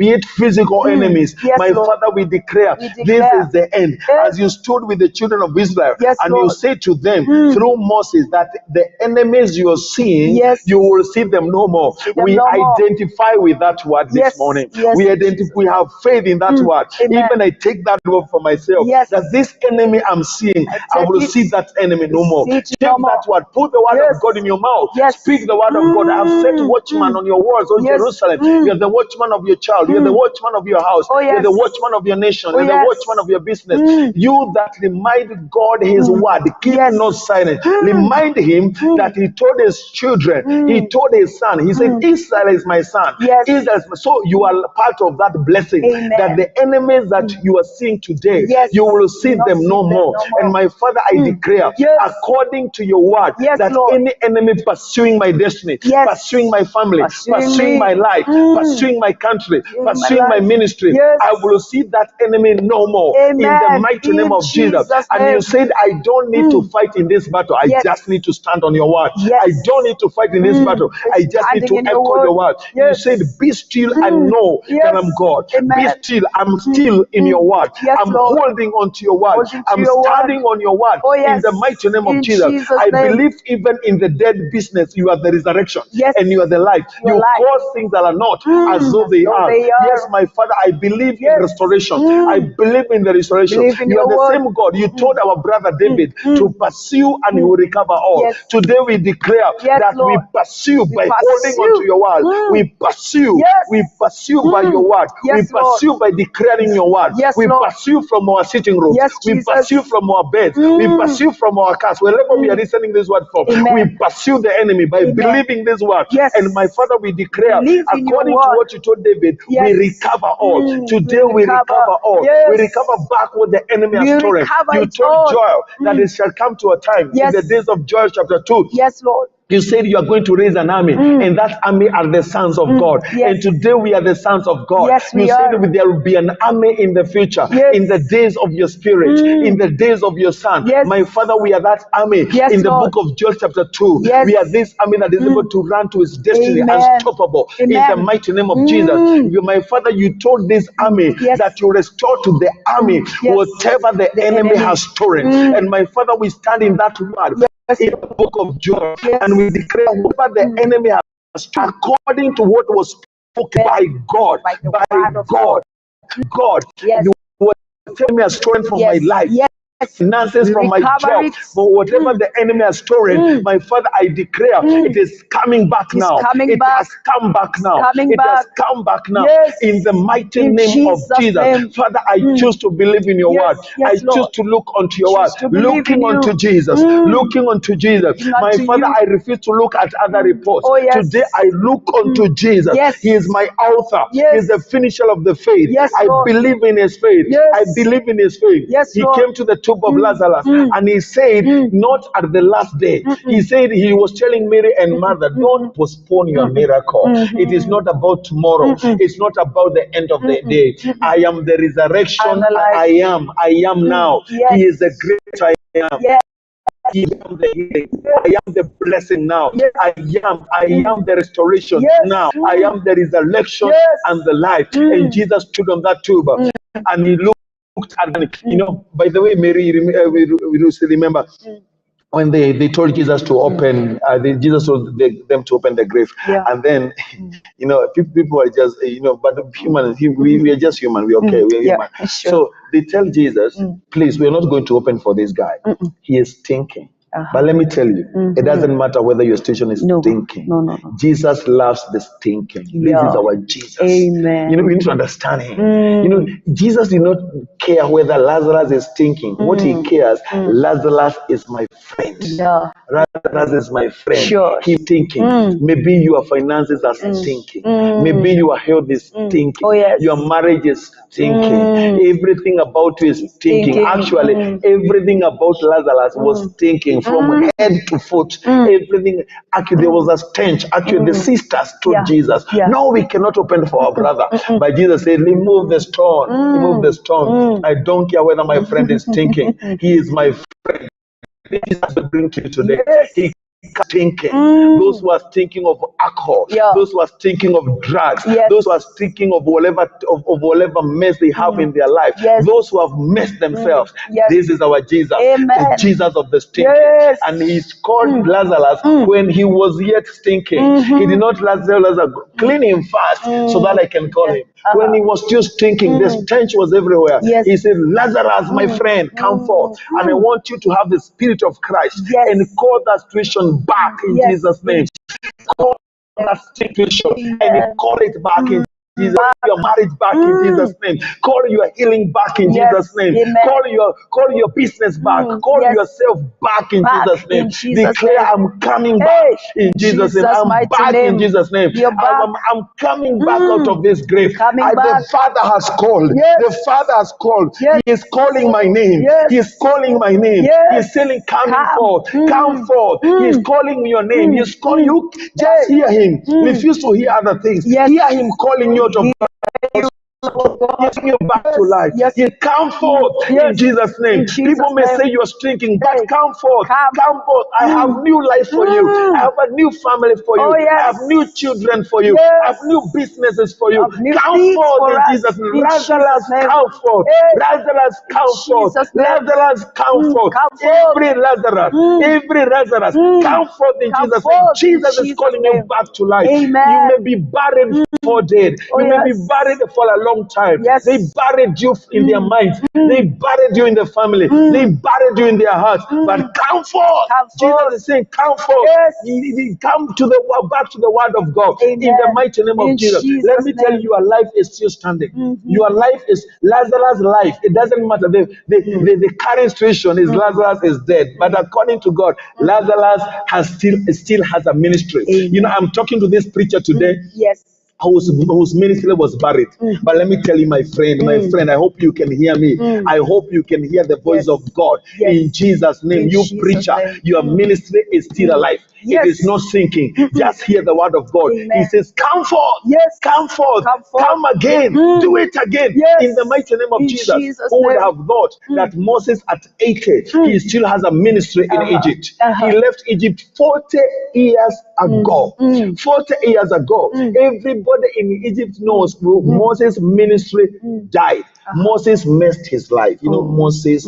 it physical enemies, Yes, my Lord. Father, we declare, We this declare. is the end. Yes. As you stood with the children of Israel, Yes, and you Lord. say to them through Moses that the enemies you are seeing, Yes. you will see them no more. See them We no more. identify with that word Yes, this morning. yes, We in Jesus' we have faith in that word. Amen. Even I take that word for myself. Yes. That this enemy I'm seeing, I take will it. see that enemy no more. See it Take no more. that word. Put the word Yes. of God in your mouth. Yes. Speak the word of God. I have set watchman on your walls, O Yes. Jerusalem. You are the watchman of your child. You are the watchman of your house. Oh, You are yes. the watchman of your nation. Oh, You are the yes. watchman of your business. You you that remind God his word. Keep not silent. Remind him that he told his children, he told his son, he said, Israel is my son. Israel is my... So you are part of that blessing. That the enemies that you are seeing today, you will see them no more. And my Father, I declare, according to your word, that any enemy pursuing my destiny, pursuing my family, pursuing my life, pursuing my country, pursuing my ministry, I will see that enemy no more. In the mighty name of Jesus. And you said, I don't need to fight in this battle. I just need to stand on your word. I don't need to fight in this battle. I just need to echo your word. You said, be still and know that I'm God. Be still. I'm still in your word. I'm holding on to your word. I'm standing on your word. In the mighty name of Jesus. I believe even in the dead business, you are the resurrection and you are the life. You cause things that are not as though they are. Yes, my Father, I believe in restoration. I believe in the restoration. You are the same God. You told our brother David to pursue and he will recover all. Today we declare that we pursue by holding on to your word. We pursue. We pursue by your word. We pursue by declaring your word. We pursue from our sitting rooms. We pursue from our beds. We pursue from our cars. Wherever we are listening this word from, we pursue the enemy by believing this word. And my Father, we declare, according to what you told David, we recover all. Today we recover all. We recover back what the enemy has stolen. You told Joel that it shall come to a time in the days of Joel chapter 2. Yes, Lord. You said you are going to raise an army, and that army are the sons of God. And today we are the sons of God. You said there will be an army in the future, in the days of your spirit, in the days of your son. My Father, we are that army. In the book of Joel chapter 2, we are this army that is able to run to its destiny unstoppable. In the mighty name of Jesus. My Father, you told this army that you restore to the army whatever the enemy has stolen. And my Father, we stand in that word. In the book of Joel, and we declare whatever the enemy has, according to what was spoken by God, God, what the enemy has stolen from my life. Finances from my job, but whatever the enemy has stolen, my Father, I declare it is coming back now. It has come back now. It has come back now. In the mighty name of Jesus. Father, I choose to believe in your word. I choose to look unto your word. Looking unto Jesus. Looking unto Jesus. My Father, I refuse to look at other reports. Today I look unto Jesus. He is my author. He is the finisher of the faith. I believe in his faith. I believe in his faith. He came to the tomb of Lazarus, and he said, not at the last day. He said, he was telling Mary and Mother, don't postpone your miracle. It is not about tomorrow. It's not about the end of the day. I am the resurrection. I am now. He is the great I am. I am the healing. I am the blessing now. I am the restoration now. I am the resurrection and the life. And Jesus stood on that tomb, and he looked at me. By the way, Mary, we remember when they told Jesus to open, Jesus told them to open the grave, and then people are just but human. We are just human. We're okay. We're human. Sure. So they tell Jesus, please, we're not going to open for this guy. He is thinking. But let me tell you, it doesn't matter whether your station is stinking. No. Jesus loves the stinking. This is our Jesus. Amen. We need to understand him. Jesus did not care whether Lazarus is stinking. What he cares, Lazarus is my friend. Lazarus is my friend. Sure. He's thinking. Maybe your finances are stinking. Maybe your health is stinking. Your marriage is stinking. Everything about you is stinking. Actually, everything about Lazarus was stinking. From head to foot, everything. Actually, there was a stench. Actually, the sisters told Jesus, no, we cannot open for our brother. But Jesus said, remove the stone. Remove the stone. I don't care whether my friend is thinking. He is my friend. Jesus will bring to you today. He thinking. Those who are thinking of alcohol, those who are thinking of drugs, those who are thinking of whatever mess they have in their life, those who have messed themselves. This is our Jesus, the Jesus of the stinking. And he's called Lazarus when he was yet stinking. He did not Lazarus clean him fast so that I can call him. When he was still stinking, the stench was everywhere. He said, Lazarus, my friend, come forth. And I want you to have the spirit of Christ and call that situation back in Jesus' name. Call that situation and call it back in Jesus. Your marriage back in Jesus' name. Call your healing back in Jesus' name. Amen. Call your business back. Call yourself back in Jesus' name. in Jesus' Declare, name. I'm coming Hey, back in Jesus' name. I'm mighty back name. in Jesus' name. You're back. I'm coming back out of this grave. Coming back. The Father has called. Yes. The Father has called. Yes. He is calling my name. Yes. He is calling my name. Yes. He is saying, come Come. forth. Come forth. He is calling your name. He is calling you. Just hear him. Refuse to hear other things. Yes. Hear him calling you out of getting you back to life. Yes. You come forth in Jesus' name. In Jesus' People may name. say you're shrinking, but Hey. come forth. Come forth. I have new life for you. I have a new family for you. Oh, yes. I have new children for you. Yes. I have new businesses for you. Of new Come things forth for in us. Jesus' name. In Lazarus, Jesus' name. come forth. Hey. Lazarus, come forth. Jesus' name. Lazarus, come forth. Come forth. Every Lazarus, come forth in Come Jesus' name. forth in Jesus is Jesus' calling name. you back to life. Amen. You may be buried for dead. Oh, You may be yes. buried for a long time. Yes. They buried you in their minds. They buried you in the family. They buried you in their hearts. But come forth. Come Jesus forth. is saying, come forth. Yes. Come to the back to the word of God. Amen. In the mighty name of In Jesus. Jesus' Let me tell name. you, your life is still standing. Your life is Lazarus' life. It doesn't matter. The current situation is Lazarus is dead. But according to God, Lazarus still has a ministry. Amen. You know, I'm talking to this preacher today. Yes. Whose ministry was buried. But let me tell you, my friend, I hope you can hear me. I hope you can hear the voice Yes. of God Yes. in Jesus' name. In You Jesus' preacher, name. your ministry is still alive. Yes. It is not sinking. Just hear the word of God. Amen. He says, come forth, Yes. come forth, Come forth. come again, do it again Yes. in the mighty name of In Jesus. Jesus' Who would name. have thought that Moses at 80, he still has a ministry in Egypt? He left Egypt 40 years ago. 40 years ago. Everybody in Egypt knows Moses' ministry died. Moses messed his life. You know, Moses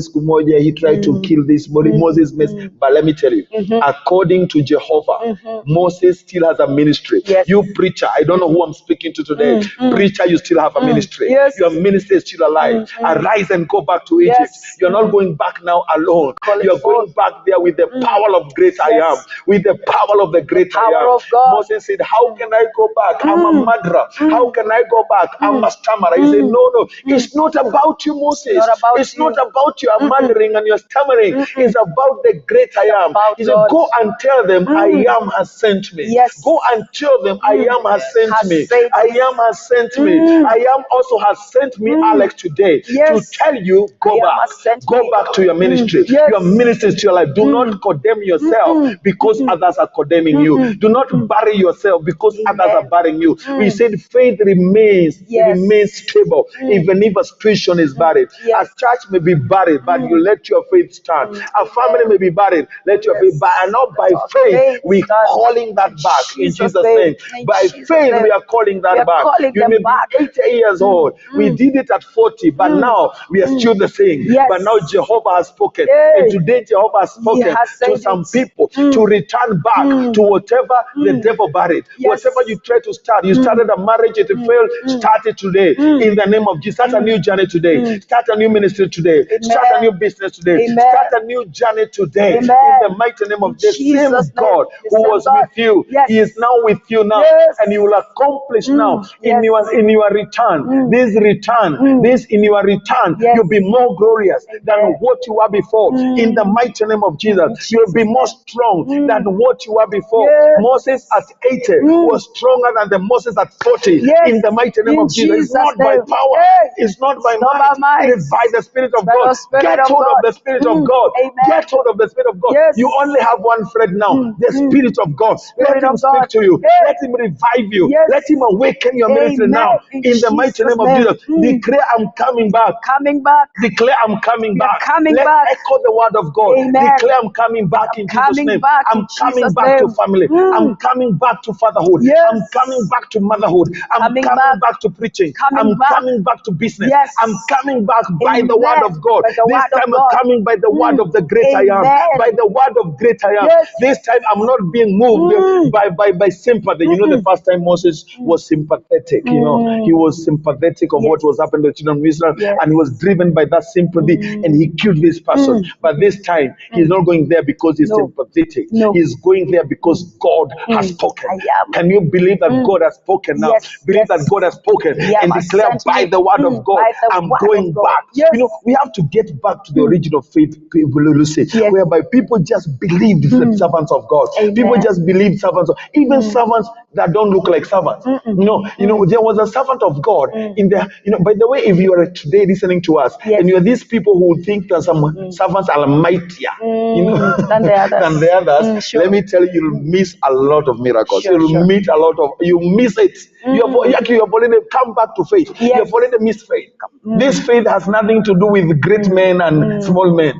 Kumoja, he tried to kill this body. Moses messed. But let me tell you, according to Jehovah, Moses still has a ministry. Yes. You preacher, I don't know who I'm speaking to today. Preacher, you still have a ministry. Yes. Your ministry is still alive. Arise and go back to Egypt. Yes. You're not going back now alone. Call it You're going forth. back there with the power of great I am. With the power of the great I power am. of God. Moses said, how can I go back? I'm a murderer. How can I go back? I'm a stammerer. He said, no. It's not about you, Moses. Not about it's you. not about you. I'm murdering and you're stammering. It's about the great I am. about He said, God. go and tell them I am has sent me. Yes. Go and tell them I am has sent Has me. sent I me. am has sent me. I am also has sent me, Alex, today Yes. to tell you, I go am back. has sent Go me. back to your ministry. Yes. Your ministry is to your life. Do not condemn yourself because others are condemning you. Do not bury yourself because Amen. others are burying you. We said faith remains, Yes. remains stable, even if a situation is buried. Yes. A church may be buried, but you let your faith stand. A family may be buried, let your faith, but not by faith. We calling that back in Jesus' name. By faith, we are calling that back. You may be 80 years old. We did it at 40, but now we are still the same. Yes. But now Jehovah has spoken. Hey. And today Jehovah has spoken has to said some it. people to return back to whatever the devil buried. Yes. Whatever you try to start. You started a marriage, it failed. Start it today. In the name of Jesus. Start a new journey today. Start a new ministry today. Amen. Start a new business today. Amen. Start a new journey today. Amen. In the mighty name of the same Jesus' name. God The who same was God. with you. Yes. He is now with you now. Yes. And you will accomplish now in Yes. your return. This return. This in your return. Yes. You'll be more glorious than Amen. what you were before. In the mighty name of Jesus. You'll be more strong than what you were before. Yes. Moses at 80 was stronger than the Moses at 40. Yes. In the mighty name In of Jesus. It's Jesus' not by name. power. Hey. It's not by It's not might. by might. It is by the Spirit of By God. the Spirit Get of hold of God. the Spirit of God. Amen. Get hold of the Spirit of God. Yes. You only have one friend now. The Spirit of God. Spirit Let Him of speak God. to you. Hey. Let Him revive you. Yes. Let Him awaken your ministry Amen. now. In the mighty Jesus' name of Jesus. Declare, I'm coming back. Coming back. Declare, I'm coming We are back. coming Let back. echo the word of God. Amen. Declare, I'm coming back in Jesus' coming name. back I'm in coming Jesus' back to name. family. I'm coming back to fatherhood. Yes. I'm coming back to motherhood. I'm Coming coming back. back to preaching. Coming I'm back. coming back to business. Yes. I'm coming back by the Amen. word of God. By the This word of time God. I'm coming by the word of the great I am. Amen. By the word of great I am. Yes. This time I'm not being moved by sympathy. You know, the first time Moses was sympathetic. You know, he was sympathetic of what was happening to the children of Israel, Yes. and he was driven by that sympathy, and he killed this person. But this time he's not going there because he's No. sympathetic. No. He's going there because God has spoken. I am. Can you believe believe that God has spoken now. Yes, Believe yes. that God has spoken Yeah, and must declare send by me. the word of God, By the I'm word going of God. back. Yes. You know, we have to get back to the original faith, people will say, Yes. whereby people just believed the servants of God. Amen. People just believed servants, even servants that don't look like servants. There was a servant of God in the, by the way, if you are today listening to us, Yes. and you're these people who think that some servants are mightier, Than the others. than the others, Sure. let me tell you, you'll miss a lot of miracles. Sure, You'll sure. meet a lot of, you miss it. You have already come back to faith. Yes. You have already missed faith. This faith has nothing to do with great men and small men.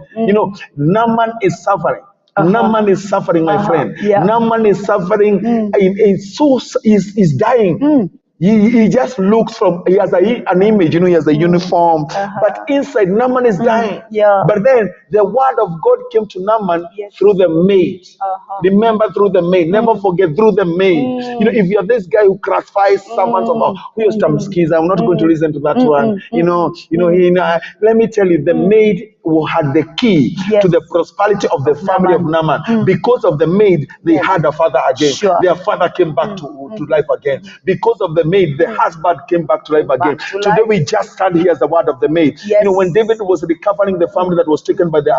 Naaman is suffering. Naaman is suffering, my friend. Yeah. Naaman is suffering. He's dying. He just looks from, he has an image, he has a uniform, but inside Naaman is dying. Yeah. But then the word of God came to Naaman Yes. through the maid. Remember, through the maid. Never forget, through the maid. If you're this guy who classifies servants of who is Tamskis, I'm not going to listen to that one. Let me tell you, the maid who had the key Yes. to the prosperity of the family of Naaman. Because of the maid, they had a father again. Sure. Their father came back to life again. Because of the maid, the husband came back to life again. to Today life. we just stand here as the word of the maid. Yes. When David was recovering the family that was taken by the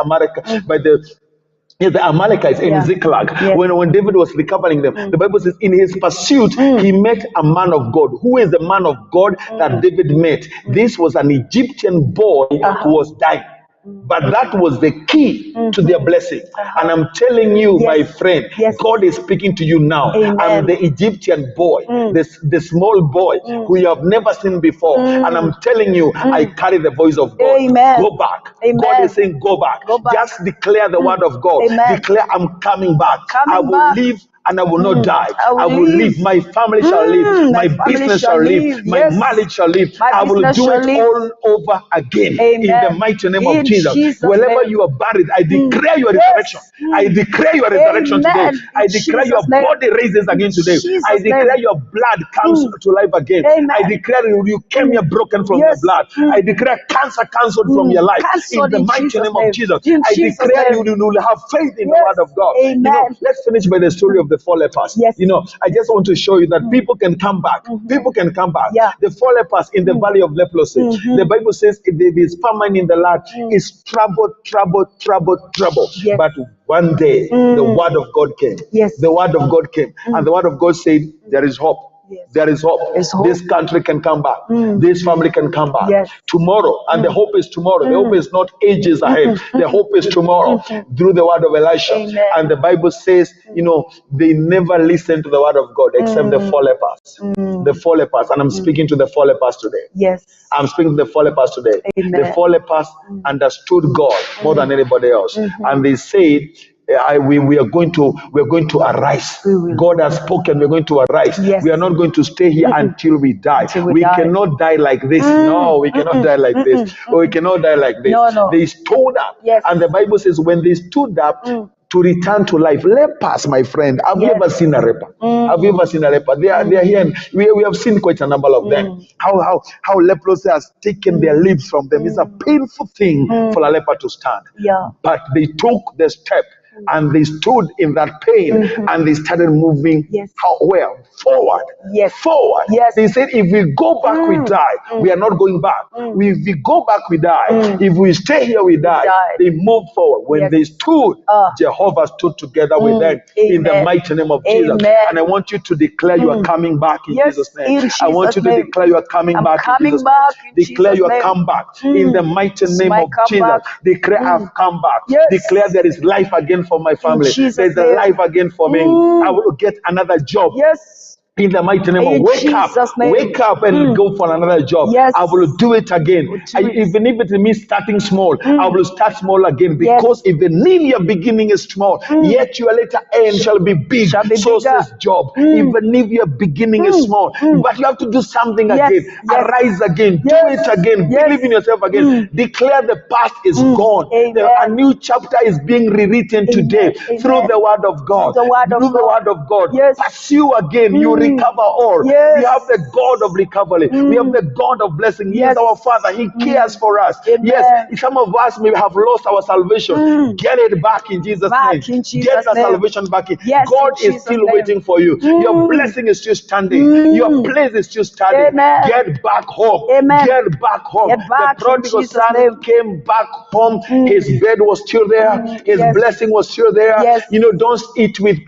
the Amalekites in Ziklag, Yes. when David was recovering them, the Bible says in his pursuit, he met a man of God. Who is the man of God that David met? This was an Egyptian boy who was dying. But that was the key to their blessing. And I'm telling you, my friend, God is speaking to you now. Amen. I'm the Egyptian boy, the small boy who you have never seen before. And I'm telling you, I carry the voice of God. Amen. Go back. Amen. God is saying, go back. Go back. Just declare the word of God. Amen. Declare, I'm coming back. Coming I will back. live and I will not die. I will live. live. My family shall live. My family business shall shall live. live. My Yes. marriage shall live. My I will business do shall it live. all over again. Amen. In the mighty name of In Jesus. Jesus' Wherever name. you are buried, I declare your Yes. resurrection. I declare your resurrection today. Amen. I In declare your Jesus' name. body raises again In today. Jesus' I declare name. your blood comes to life again. Amen. I declare you came here broken from your Yes. blood. I declare cancer cancelled from your life. In Cancelled the in mighty Jesus' name of name. Jesus. In I Jesus' declare name. you will have faith in the Yes. word of God. Amen. Let's finish by the story of the four lepers. Yes. I just want to show you that people can come back. People can come back. Yeah. The four lepers in the valley of leprosy. The Bible says if there is famine in the land, is trouble, trouble, trouble, trouble. Yes. But one day the word of God came. Yes. The word of God came. And the word of God said, there is hope. Yes. There is hope. There's hope. This country can come back. This family can come back. Yes. Tomorrow. And the hope is tomorrow. The hope is not ages ahead. The hope is tomorrow. Through the word of Elisha. Amen. And the Bible says, they never listened to the word of God except the four lepers. The four lepers. And I'm speaking to the four lepers today. Yes. I'm speaking to the four lepers today. Amen. The four lepers understood God more than anybody else. And they said, we are going to arise. God has spoken. We're going to arise. Yes. We are not going to stay here until we die. Until we die. Cannot die like this. No, we cannot die like this. Or we cannot die like this. No. They stood up. Yes. And the Bible says when they stood up to return to life. Lepers, my friend. Have you ever seen a leper? Have you ever seen a leper? They are here. And we have seen quite a number of them. How leprosy has taken their lives from them. It's a painful thing for a leper to stand. Yeah. But they took the step and they stood in that pain and they started moving. Yes. Where? Forward. Yes. Forward. Yes. They said, if we go back, we die. We are not going back. If we go back, we die. If we stay here, we die. They moved forward. When Yes. they stood, Jehovah stood together with them in the Amen. mighty name of Jesus. Amen. And I want you to declare you are coming back in Yes, Jesus' name. in I want you Jesus' to name. declare you are coming I'm back in coming Jesus' back name. in Declare you Jesus' are name. come back in the mighty It's name my of comeback. Jesus. Declare I've come back. Yes. Declare there is life again for my family. Jesus' There's a name. life again for me. I will get another job. Yes. In the mighty name of In wake Jesus' up, name. wake up and go for another job. Yes. I will do it again. do it. Even if it means starting small, I will start small again. Yes. Because even if your beginning is small, yet your later end shall be big. Shall be So bigger. says Job. Even if your beginning is small, but you have to do something Yes. again. Yes. Arise again. Yes. Do it again. Yes. Believe in yourself again. Declare the past is gone. Amen. A new chapter is being rewritten today Amen. through the word of God. Through the word of Through the God. word of God. Yes. Pursue again. You recover all. Yes. We have the God of recovery. We have the God of blessing. He Yes. is our Father. He cares for us. Amen. Yes, some of us may have lost our salvation. Get it back in Jesus' Back name. in Jesus' Get the name. salvation back in. Yes, God in is Jesus' still name. waiting for you. Your blessing is still standing. Your place is still standing. Amen. Get back home. Amen. Get back home. Get back The in prodigal Jesus' son name. came back home. His bed was still there. His Yes. blessing was still there. Yes. You know, don't eat with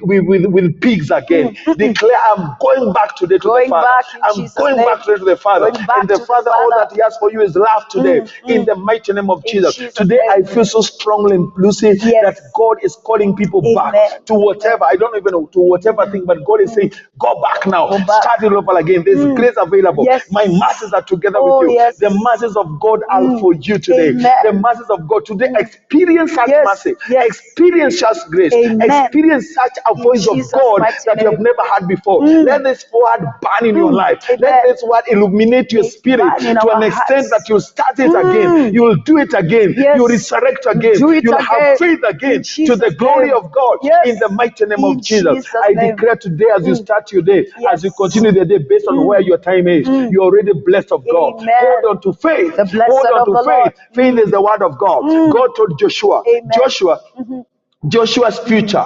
pigs again. Declare, I'm going back today to the Going Father. back in I'm Jesus' going name. back today to the Father. Going back And the to the Father, all Father. that He has for you is love today. In the mighty name of In Jesus. Jesus' Today, name. I feel so strongly, Lucy, Yes. that God is calling people Amen. back to whatever. I don't even know, to whatever thing, but God is saying, go back now. Go back. Start it over again. There's grace available. Yes. My masses are together Oh, with you. yes. The masses of God are for you today. Amen. The masses of God today experience such Yes. mercy, Yes. experience such grace, Amen. experience such a In voice of Jesus' God mighty that you have name. never had before. Let this word burn in your life. Amen. Let this word illuminate your May it spirit burn in to our an extent hearts. that you'll start it again. You will do it again. Yes. You will resurrect You again. do it You'll have again. faith In again to Jesus' the glory name. of God Yes. in the mighty name In of Jesus. Jesus' I name. declare today as you start your day, as you Yes. continue the day based on where your time is, you're already blessed of God. Amen. Hold on to faith. The blessed Hold on of to the faith. Lord. Faith is the word of God. God told Joshua, Amen. Joshua's future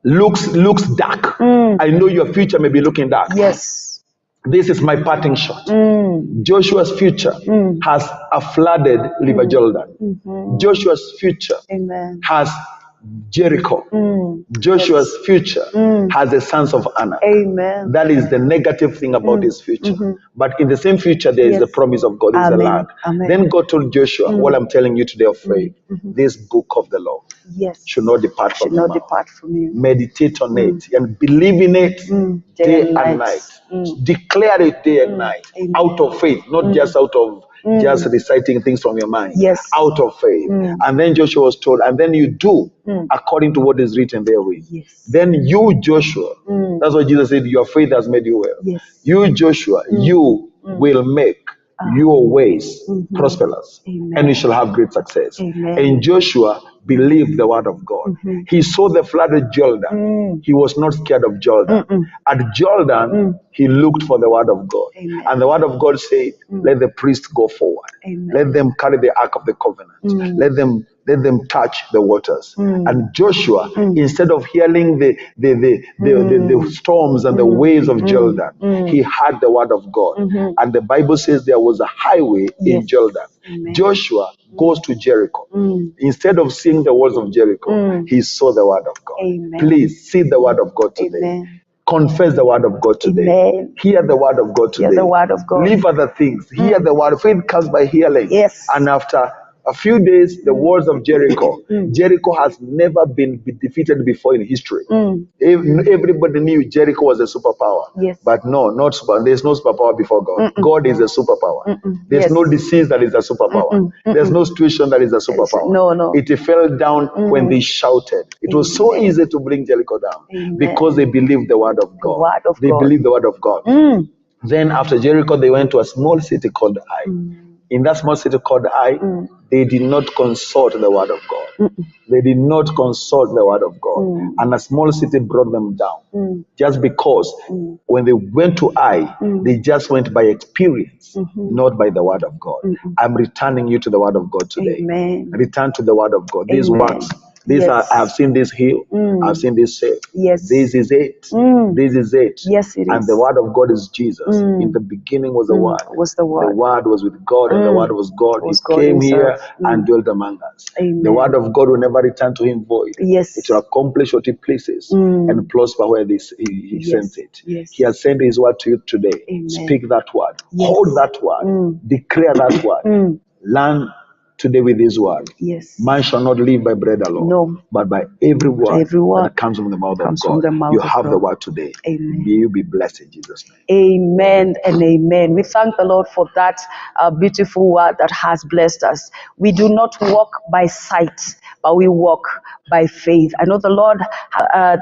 looks dark. I know your future may be looking dark. Yes. This is my parting shot. Joshua's future has a flooded River Jordan. Joshua's future Amen. has Jericho. Joshua's future has the sons of Anak. Amen. That is the negative thing about his future. But in the same future, there is the promise of God, is the Amen. land. Amen. Then God told Joshua, what I'm telling you today of faith, this book of the law Yes. should not depart Should from your not mouth. depart from you. Meditate on it and believe in it day and night. Declare it day and night Amen. out of faith, not just out of just reciting things from your mind. Yes. Out of faith. And then Joshua was told, and then you do according to what is written therewith. Yes. Then you, Joshua, that's what Jesus said, your faith has made you well. Yes. You, Joshua, you will make your ways prosperous, Amen. and you shall have great success. Amen. And Joshua believed the word of God. He saw the flooded Jordan. He was not scared of Jordan. At Jordan, he looked for the word of God. Amen. And the word of God said, let the priests go forward. Amen. Let them carry the ark of the covenant. Let them touch the waters. And Joshua, instead of hearing the storms and the waves of Jordan, he heard the word of God. And the Bible says there was a highway in Jordan. Amen. Joshua goes to Jericho. Instead of seeing the walls of Jericho, he saw the word of God. Amen. Please see the word of God today. Amen. Confess the word of God today. Amen. Hear the word of God today. Hear the word of God. Leave other things. Hear the word. Faith comes by hearing. Yes. And after a few days, the walls of Jericho. Jericho has never been defeated before in history. Everybody knew Jericho was a superpower. Yes. But no, not super. There's no superpower before God. God is a superpower. There's Yes. no disease that is a superpower. There's no situation that is a superpower. No. It fell down when they shouted. It was so Amen. easy to bring Jericho down Amen. because they believed the word of God. word of They God. believed the word of God. Then after Jericho, they went to a small city called Ai. In that small city called Ai, they did not consult the word of God. They did not consult the word of God. And a small city brought them down. Just because when they went to Ai, they just went by experience, not by the word of God. I'm returning you to the word of God today. Amen. Return to the word of God. These Amen. works. These are, I have seen this heal. I've seen this save. Yes. This is it. This is it. Yes, it And is. the word of God is Jesus. In the beginning was the word. Was the word. The word was with God, and the word was God. Was He God came here himself. and dwelt among us. Amen. The word of God will never return to him void. Yes. It will accomplish what he pleases and prosper where he Yes. sent it. Yes. He has sent his word to you today. Amen. Speak that word. Yes. Hold that word. Declare that word. Learn today with his word. Yes. Man shall not live by bread alone, No. but by every word, Every word that comes from the mouth of comes from God. the mouth You of have the God. word today. Amen. May you be blessed in Jesus' name. Amen and amen. We thank the Lord for that beautiful word that has blessed us. We do not walk by sight, but we walk by faith. I know the Lord,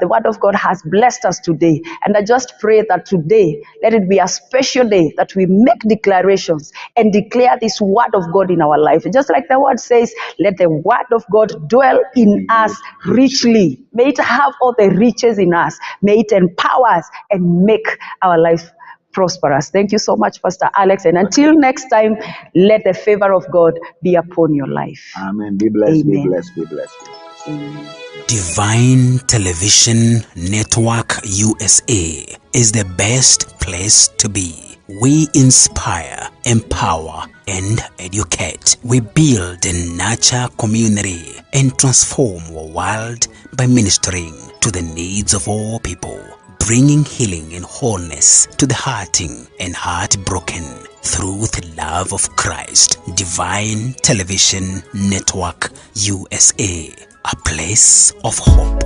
the word of God has blessed us today. And I just pray that today, let it be a special day that we make declarations and declare this word of God in our life. Just like like the word says, let the word of God dwell in us richly. May it have all the riches in us. May it empower us and make our life prosperous. Thank you so much, Pastor Alex. And until next time, let the favor of God be upon your life. Amen. Be blessed, be Amen. blessed, be blessed. Amen. Divine Television Network USA is the best place to be. We inspire, empower, and educate. We build and nurture community and transform our world by ministering to the needs of all people, bringing healing and wholeness to the hurting and heartbroken through the love of Christ. Divine Television Network USA, a place of hope.